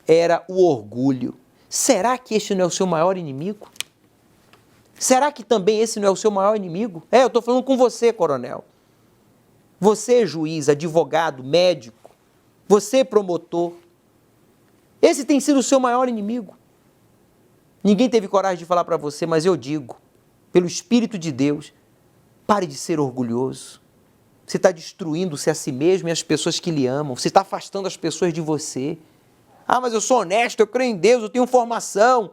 era o orgulho. Será que este não é o seu maior inimigo? Será que também esse não é o seu maior inimigo? Eu estou falando com você, coronel. Você, juiz, advogado, médico, você, promotor. Esse tem sido o seu maior inimigo. Ninguém teve coragem de falar para você, mas eu digo, pelo Espírito de Deus, pare de ser orgulhoso. Você está destruindo-se a si mesmo e as pessoas que lhe amam. Você está afastando as pessoas de você. Mas eu sou honesto, eu creio em Deus, eu tenho formação,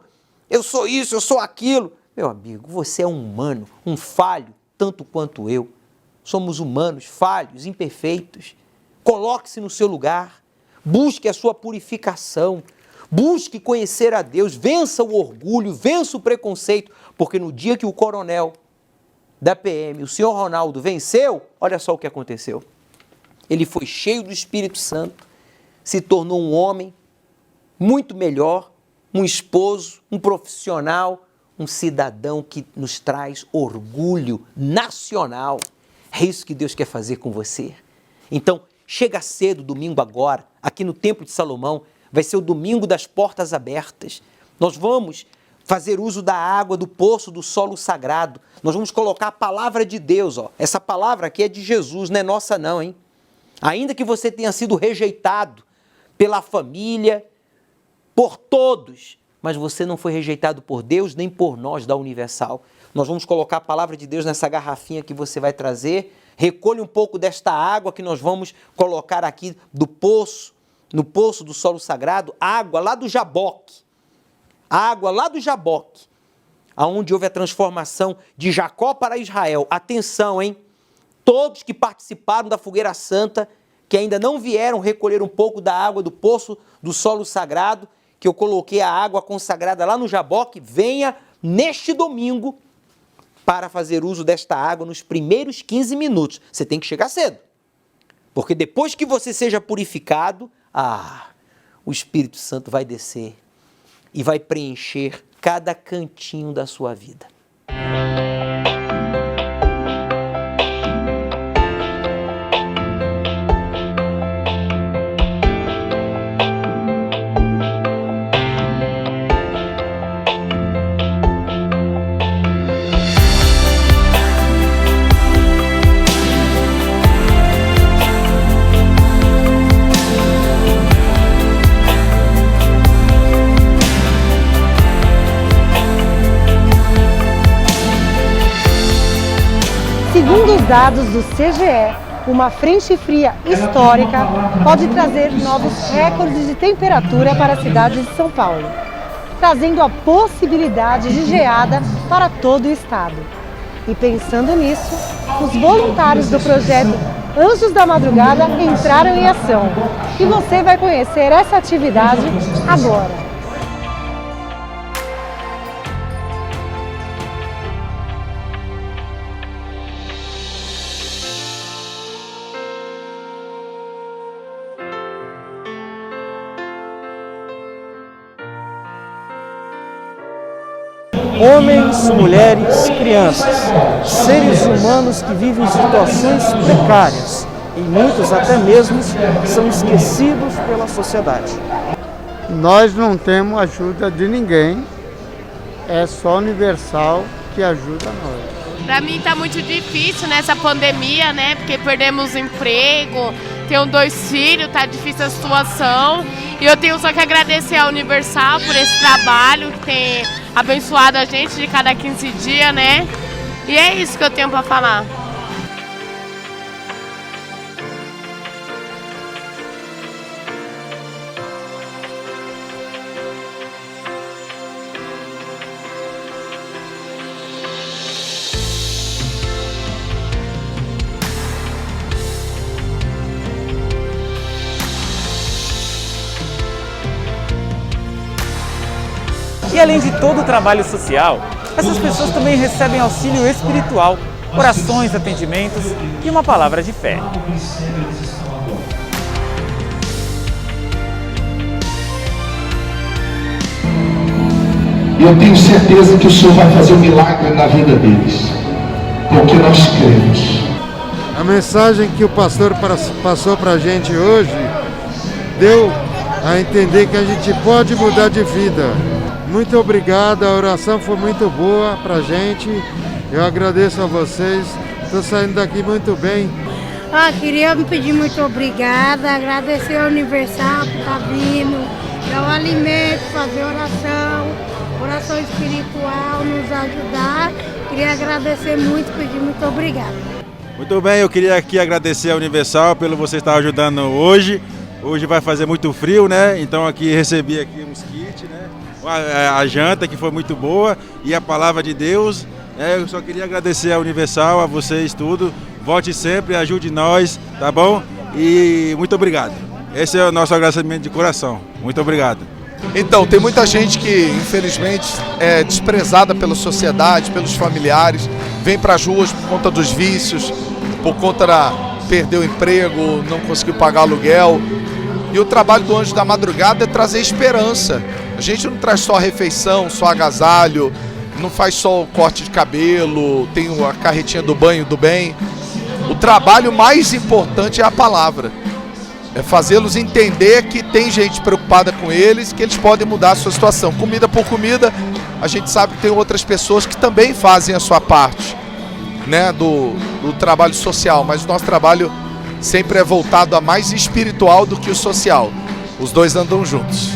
eu sou isso, eu sou aquilo. Meu amigo, você é um humano, um falho, tanto quanto eu. Somos humanos, falhos, imperfeitos. Coloque-se no seu lugar, busque a sua purificação, busque conhecer a Deus, vença o orgulho, vença o preconceito, porque no dia que o coronel da PM, o senhor Ronaldo, venceu, olha só o que aconteceu. Ele foi cheio do Espírito Santo, se tornou um homem muito melhor, um esposo, um profissional, um cidadão que nos traz orgulho nacional. É isso que Deus quer fazer com você. Então, chega cedo, domingo agora, aqui no Templo de Salomão, vai ser o domingo das portas abertas. Nós vamos fazer uso da água do poço do solo sagrado. Nós vamos colocar a palavra de Deus. Essa palavra aqui é de Jesus, não é nossa não, hein? Ainda que você tenha sido rejeitado pela família, por todos, mas você não foi rejeitado por Deus nem por nós da Universal. Nós vamos colocar a palavra de Deus nessa garrafinha que você vai trazer. Recolhe um pouco desta água que nós vamos colocar aqui do poço, no poço do solo sagrado, água lá do Jaboque. Água lá do Jaboque, aonde houve a transformação de Jacó para Israel. Atenção, hein? Todos que participaram da fogueira santa, que ainda não vieram recolher um pouco da água do poço do solo sagrado, que eu coloquei a água consagrada lá no Jaboque, venha neste domingo para fazer uso desta água nos primeiros 15 minutos. Você tem que chegar cedo, porque depois que você seja purificado, o Espírito Santo vai descer e vai preencher cada cantinho da sua vida. Segundo os dados do CGE, uma frente fria histórica pode trazer novos recordes de temperatura para a cidade de São Paulo, trazendo a possibilidade de geada para todo o estado. E pensando nisso, os voluntários do projeto Anjos da Madrugada entraram em ação. E você vai conhecer essa atividade agora. Homens, mulheres, crianças, seres humanos que vivem situações precárias e muitos até mesmo são esquecidos pela sociedade. Nós não temos ajuda de ninguém, é só Universal que ajuda nós. Para mim tá muito difícil nessa pandemia, né? Porque perdemos o emprego, tenho 2 filhos, tá difícil a situação. E eu tenho só que agradecer à Universal por esse trabalho que tem abençoado a gente de cada 15 dias, né? E é isso que eu tenho para falar. E além de todo o trabalho social, essas pessoas também recebem auxílio espiritual, orações, atendimentos e uma palavra de fé. E eu tenho certeza que o Senhor vai fazer um milagre na vida deles, porque nós cremos. A mensagem que o pastor passou para a gente hoje deu a entender que a gente pode mudar de vida. Muito obrigado, a oração foi muito boa para a gente. Eu agradeço a vocês, estou saindo daqui muito bem. Queria me pedir muito obrigada, agradecer ao Universal por estar vindo, dar o alimento, fazer oração espiritual, nos ajudar. Queria agradecer muito, pedir muito obrigada. Muito bem, eu queria aqui agradecer ao Universal pelo você estar ajudando hoje. Hoje vai fazer muito frio, né? Então aqui recebi aqui uns kits, né? A janta que foi muito boa e a palavra de Deus. Eu só queria agradecer ao Universal, a vocês tudo. Volte sempre, ajude nós, tá bom? E muito obrigado. Esse é o nosso agradecimento de coração. Muito obrigado. Então, tem muita gente que, infelizmente, é desprezada pela sociedade, pelos familiares, vem para as ruas por conta dos vícios, por conta da perdeu o emprego, não conseguiu pagar aluguel. E o trabalho do Anjo da Madrugada é trazer esperança. A gente não traz só refeição, só agasalho, não faz só o corte de cabelo, tem a carretinha do banho do bem. O trabalho mais importante é a palavra. É fazê-los entender que tem gente preocupada com eles, que eles podem mudar a sua situação. Comida por comida, a gente sabe que tem outras pessoas que também fazem a sua parte, né, do trabalho social, mas o nosso trabalho sempre é voltado a mais espiritual do que o social. Os dois andam juntos.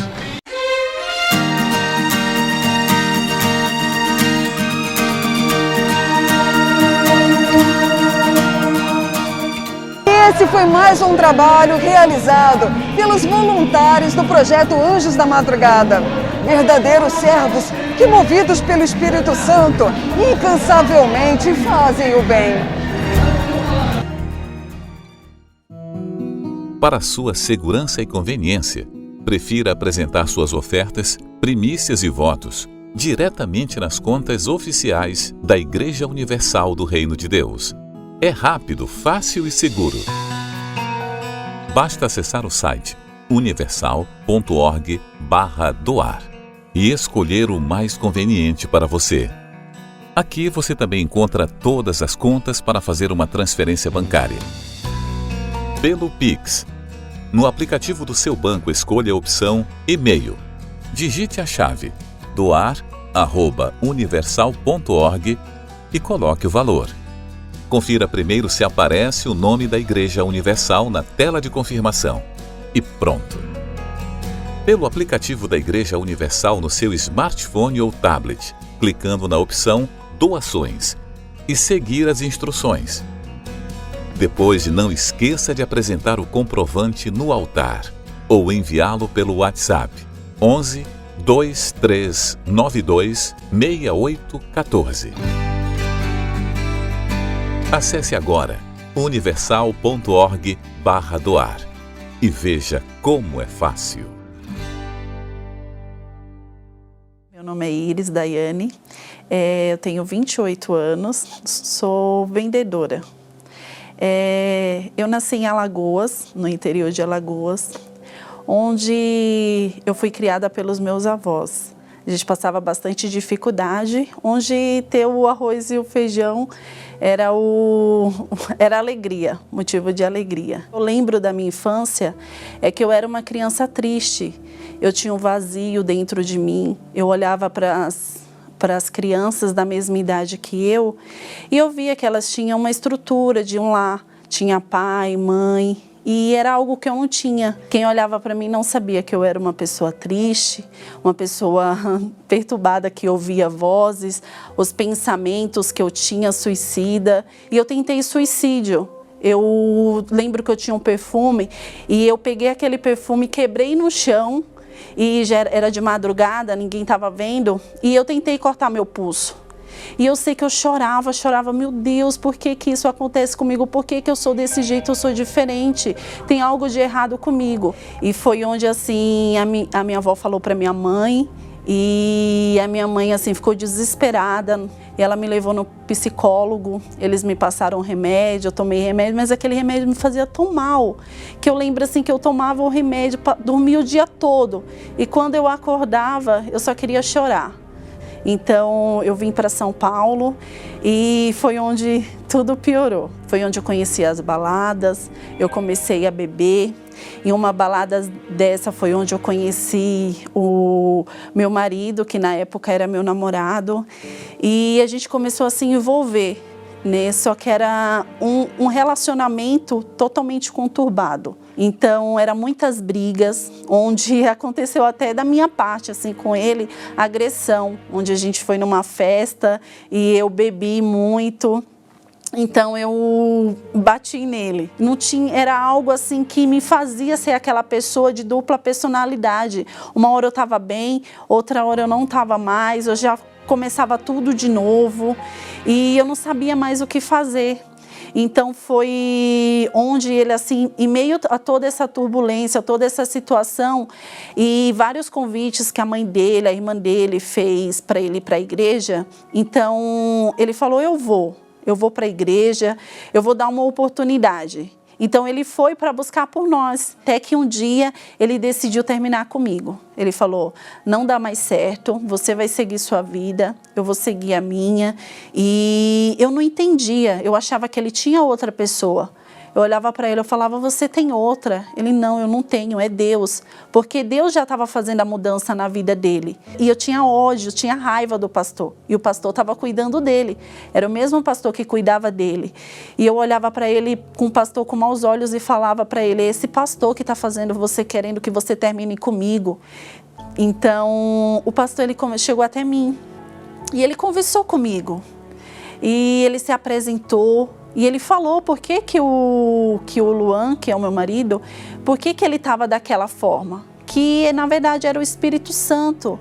Esse foi mais um trabalho realizado pelos voluntários do projeto Anjos da Madrugada. Verdadeiros servos que, movidos pelo Espírito Santo, incansavelmente fazem o bem. Para sua segurança e conveniência, prefira apresentar suas ofertas, primícias e votos diretamente nas contas oficiais da Igreja Universal do Reino de Deus. É rápido, fácil e seguro. Basta acessar o site universal.org/doar e escolher o mais conveniente para você. Aqui você também encontra todas as contas para fazer uma transferência bancária. Pelo Pix. No aplicativo do seu banco, escolha a opção e-mail. Digite a chave doar@universal.org e coloque o valor. Confira primeiro se aparece o nome da Igreja Universal na tela de confirmação. E pronto! Pelo aplicativo da Igreja Universal no seu smartphone ou tablet, clicando na opção Doações e seguir as instruções. Depois, não esqueça de apresentar o comprovante no altar ou enviá-lo pelo WhatsApp 11 2392 6814. Acesse agora universal.org/doar e veja como é fácil. Meu nome é Iris Daiane, eu tenho 28 anos, sou vendedora. Eu nasci em Alagoas, no interior de Alagoas, onde eu fui criada pelos meus avós. A gente passava bastante dificuldade, onde ter o arroz e o feijão era alegria, motivo de alegria. Eu lembro da minha infância, que eu era uma criança triste, eu tinha um vazio dentro de mim, eu olhava para as crianças da mesma idade que eu, e eu via que elas tinham uma estrutura de um lar, tinha pai, mãe, E era algo que eu não tinha. Quem olhava para mim não sabia que eu era uma pessoa triste, uma pessoa perturbada que ouvia vozes, os pensamentos que eu tinha suicida. E eu tentei suicídio. Eu lembro que eu tinha um perfume e eu peguei aquele perfume, quebrei no chão e já era de madrugada, ninguém estava vendo, e eu tentei cortar meu pulso. E eu sei que eu chorava, meu Deus, por que que isso acontece comigo? Por que que eu sou desse jeito, eu sou diferente? Tem algo de errado comigo. E foi onde, assim, a minha avó falou para minha mãe, e a minha mãe, assim, ficou desesperada. E ela me levou no psicólogo, eles me passaram remédio, eu tomei remédio, mas aquele remédio me fazia tão mal, que eu lembro, assim, que eu tomava o remédio para dormir o dia todo. E quando eu acordava, eu só queria chorar. Então, eu vim para São Paulo e foi onde tudo piorou. Foi onde eu conheci as baladas, eu comecei a beber. Em uma balada dessa foi onde eu conheci o meu marido, que na época era meu namorado. E a gente começou a se envolver, né? Só que era um relacionamento totalmente conturbado. Então, eram muitas brigas, onde aconteceu até da minha parte, assim, com ele, agressão, onde a gente foi numa festa e eu bebi muito. Então, eu bati nele. Não tinha, era algo assim que me fazia ser aquela pessoa de dupla personalidade. Uma hora eu estava bem, outra hora eu não estava mais, eu já começava tudo de novo e eu não sabia mais o que fazer. Então, foi onde ele, assim, em meio a toda essa turbulência, toda essa situação e vários convites que a mãe dele, a irmã dele fez para ele ir para a igreja, então ele falou, eu vou para a igreja, eu vou dar uma oportunidade. Então, ele foi para buscar por nós, até que um dia ele decidiu terminar comigo. Ele falou, não dá mais certo, você vai seguir sua vida, eu vou seguir a minha. E eu não entendia, eu achava que ele tinha outra pessoa. Eu olhava para ele, eu falava, você tem outra? Ele, não, eu não tenho, é Deus. Porque Deus já estava fazendo a mudança na vida dele. E eu tinha ódio, tinha raiva do pastor. E o pastor estava cuidando dele. Era o mesmo pastor que cuidava dele. E eu olhava para ele com o pastor com maus olhos e falava para ele, esse pastor que está fazendo você, querendo que você termine comigo. Então, o pastor ele chegou até mim. E ele conversou comigo. E ele se apresentou. E ele falou por que que o Luan, que é o meu marido, por que que ele estava daquela forma. Que, na verdade, era o Espírito Santo.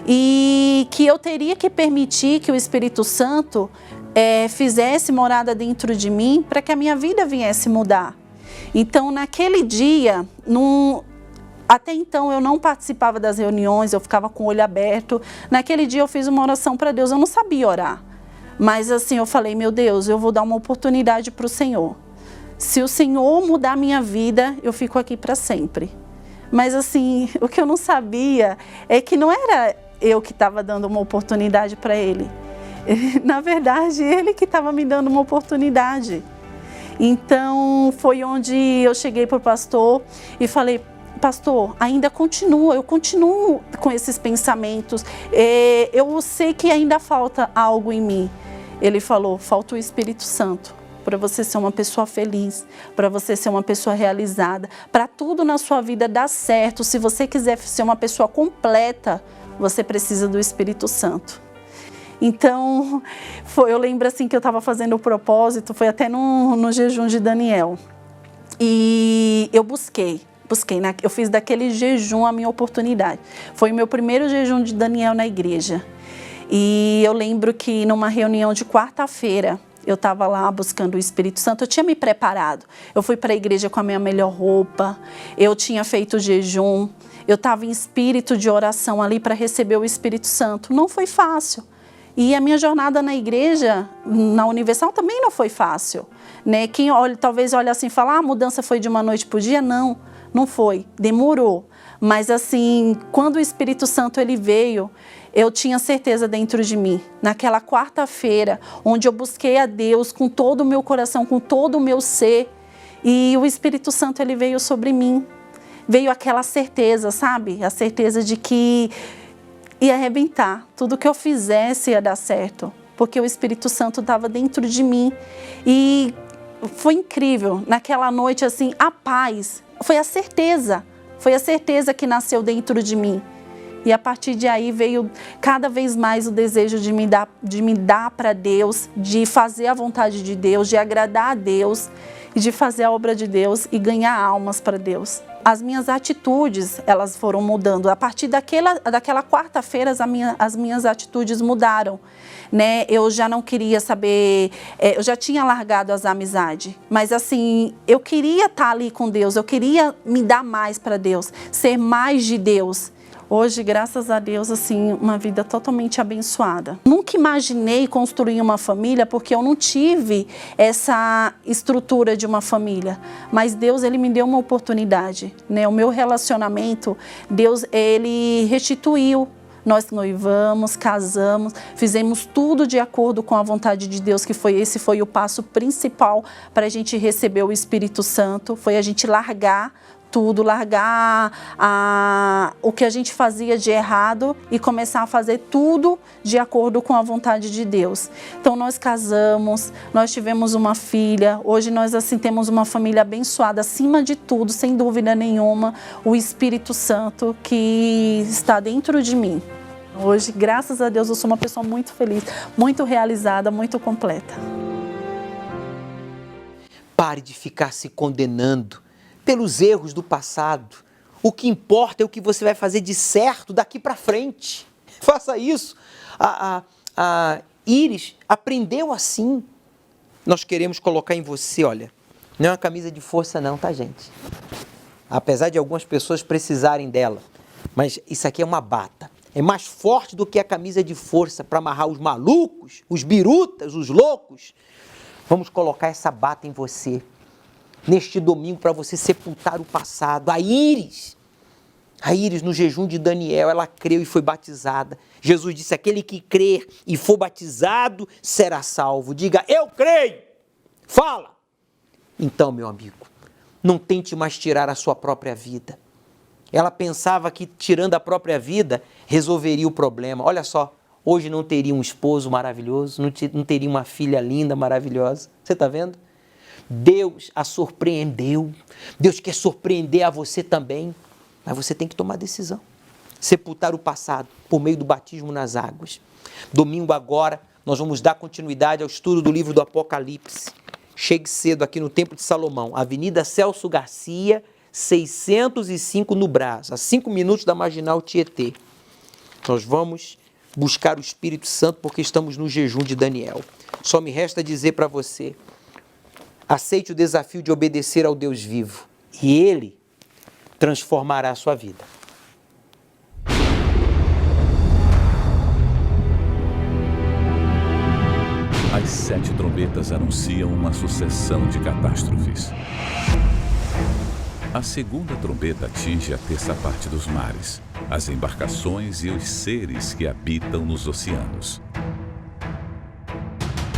E que eu teria que permitir que o Espírito Santo fizesse morada dentro de mim para que a minha vida viesse mudar. Então, naquele dia, até então eu não participava das reuniões, eu ficava com o olho aberto. Naquele dia eu fiz uma oração para Deus, eu não sabia orar. Mas assim, eu falei, meu Deus, eu vou dar uma oportunidade para o Senhor. Se o Senhor mudar a minha vida, eu fico aqui para sempre. Mas assim, o que eu não sabia é que não era eu que estava dando uma oportunidade para ele. Na verdade, ele que estava me dando uma oportunidade. Então, foi onde eu cheguei para o pastor e falei, pastor, ainda eu continuo com esses pensamentos. Eu sei que ainda falta algo em mim. Ele falou, falta o Espírito Santo para você ser uma pessoa feliz, para você ser uma pessoa realizada, para tudo na sua vida dar certo. Se você quiser ser uma pessoa completa, você precisa do Espírito Santo. Então, eu lembro assim que eu estava fazendo o propósito, foi até no jejum de Daniel. E eu eu fiz daquele jejum a minha oportunidade. Foi o meu primeiro jejum de Daniel na igreja. E eu lembro que numa reunião de quarta-feira, eu estava lá buscando o Espírito Santo, eu tinha me preparado. Eu fui para a igreja com a minha melhor roupa, eu tinha feito jejum, eu estava em espírito de oração ali para receber o Espírito Santo. Não foi fácil. E a minha jornada na igreja, na Universal, também não foi fácil. Né? Quem talvez olhe assim e fale, a mudança foi de uma noite para o dia? Não foi, demorou. Mas assim, quando o Espírito Santo ele veio, eu tinha certeza dentro de mim. Naquela quarta-feira, onde eu busquei a Deus com todo o meu coração, com todo o meu ser, e o Espírito Santo ele veio sobre mim. Veio aquela certeza, sabe? A certeza de que ia arrebentar. Tudo que eu fizesse ia dar certo, porque o Espírito Santo estava dentro de mim. E foi incrível. Naquela noite, assim, a paz, foi a certeza que nasceu dentro de mim. E a partir de aí veio cada vez mais o desejo de me dar para Deus, de fazer a vontade de Deus, de agradar a Deus e de fazer a obra de Deus e ganhar almas para Deus. As minhas atitudes, elas foram mudando. A partir daquela quarta-feira, as minhas atitudes mudaram, né? Eu já não queria saber, eu já tinha largado as amizades, mas assim, eu queria estar ali com Deus, eu queria me dar mais para Deus, ser mais de Deus. Hoje, graças a Deus, assim, uma vida totalmente abençoada. Nunca imaginei construir uma família porque eu não tive essa estrutura de uma família. Mas Deus, Ele me deu uma oportunidade, né? O meu relacionamento, Deus, Ele restituiu. Nós noivamos, casamos, fizemos tudo de acordo com a vontade de Deus, que esse foi o passo principal para a gente receber o Espírito Santo, foi a gente largar tudo, largar o que a gente fazia de errado e começar a fazer tudo de acordo com a vontade de Deus. Então nós casamos, nós tivemos uma filha, hoje nós assim temos uma família abençoada, acima de tudo, sem dúvida nenhuma, o Espírito Santo que está dentro de mim. Hoje, graças a Deus, eu sou uma pessoa muito feliz, muito realizada, muito completa. Pare de ficar se condenando pelos erros do passado. O que importa é o que você vai fazer de certo daqui para frente. Faça isso. A Iris aprendeu assim. Nós queremos colocar em você, olha, não é uma camisa de força não, tá, gente? Apesar de algumas pessoas precisarem dela, mas isso aqui é uma bata. É mais forte do que a camisa de força para amarrar os malucos, os birutas, os loucos. Vamos colocar essa bata em você. Neste domingo, para você sepultar o passado. A Iris, no jejum de Daniel, ela creu e foi batizada. Jesus disse, aquele que crer e for batizado será salvo. Diga, eu creio. Fala. Então, meu amigo, não tente mais tirar a sua própria vida. Ela pensava que tirando a própria vida resolveria o problema. Olha só, hoje não teria um esposo maravilhoso, não teria uma filha linda, maravilhosa. Você está vendo? Deus a surpreendeu. Deus quer surpreender a você também. Mas você tem que tomar decisão. Sepultar o passado por meio do batismo nas águas. Domingo agora, nós vamos dar continuidade ao estudo do livro do Apocalipse. Chegue cedo aqui no Templo de Salomão, Avenida Celso Garcia, 605 no Brás, a 5 minutos da Marginal Tietê. Nós vamos buscar o Espírito Santo porque estamos no jejum de Daniel. Só me resta dizer para você, aceite o desafio de obedecer ao Deus vivo e Ele transformará a sua vida. As 7 trombetas anunciam uma sucessão de catástrofes. A segunda trombeta atinge a terça parte dos mares, as embarcações e os seres que habitam nos oceanos.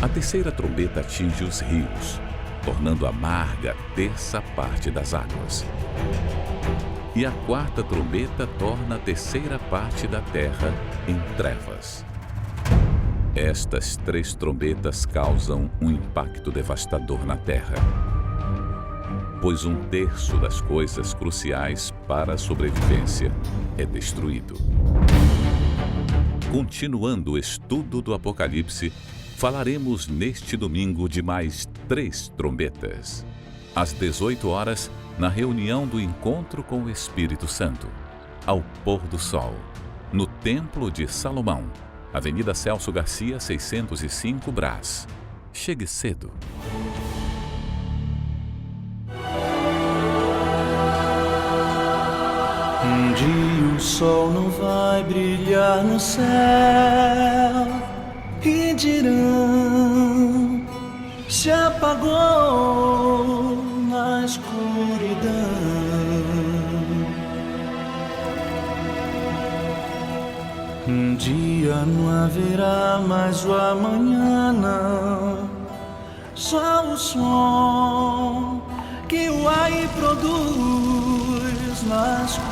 A terceira trombeta atinge os rios, tornando amarga a terça parte das águas. E a quarta trombeta torna a terceira parte da terra em trevas. Estas 3 trombetas causam um impacto devastador na terra, pois 1/3 das coisas cruciais para a sobrevivência é destruído. Continuando o estudo do Apocalipse, falaremos neste domingo de mais 3 trombetas. Às 18 horas, na reunião do Encontro com o Espírito Santo, ao pôr do sol, no Templo de Salomão, Avenida Celso Garcia, 605 Brás. Chegue cedo. Um dia o sol não vai brilhar no céu e dirão, se apagou na escuridão. Um dia não haverá mais o amanhã, não, só o som que o ar produz na escuridão.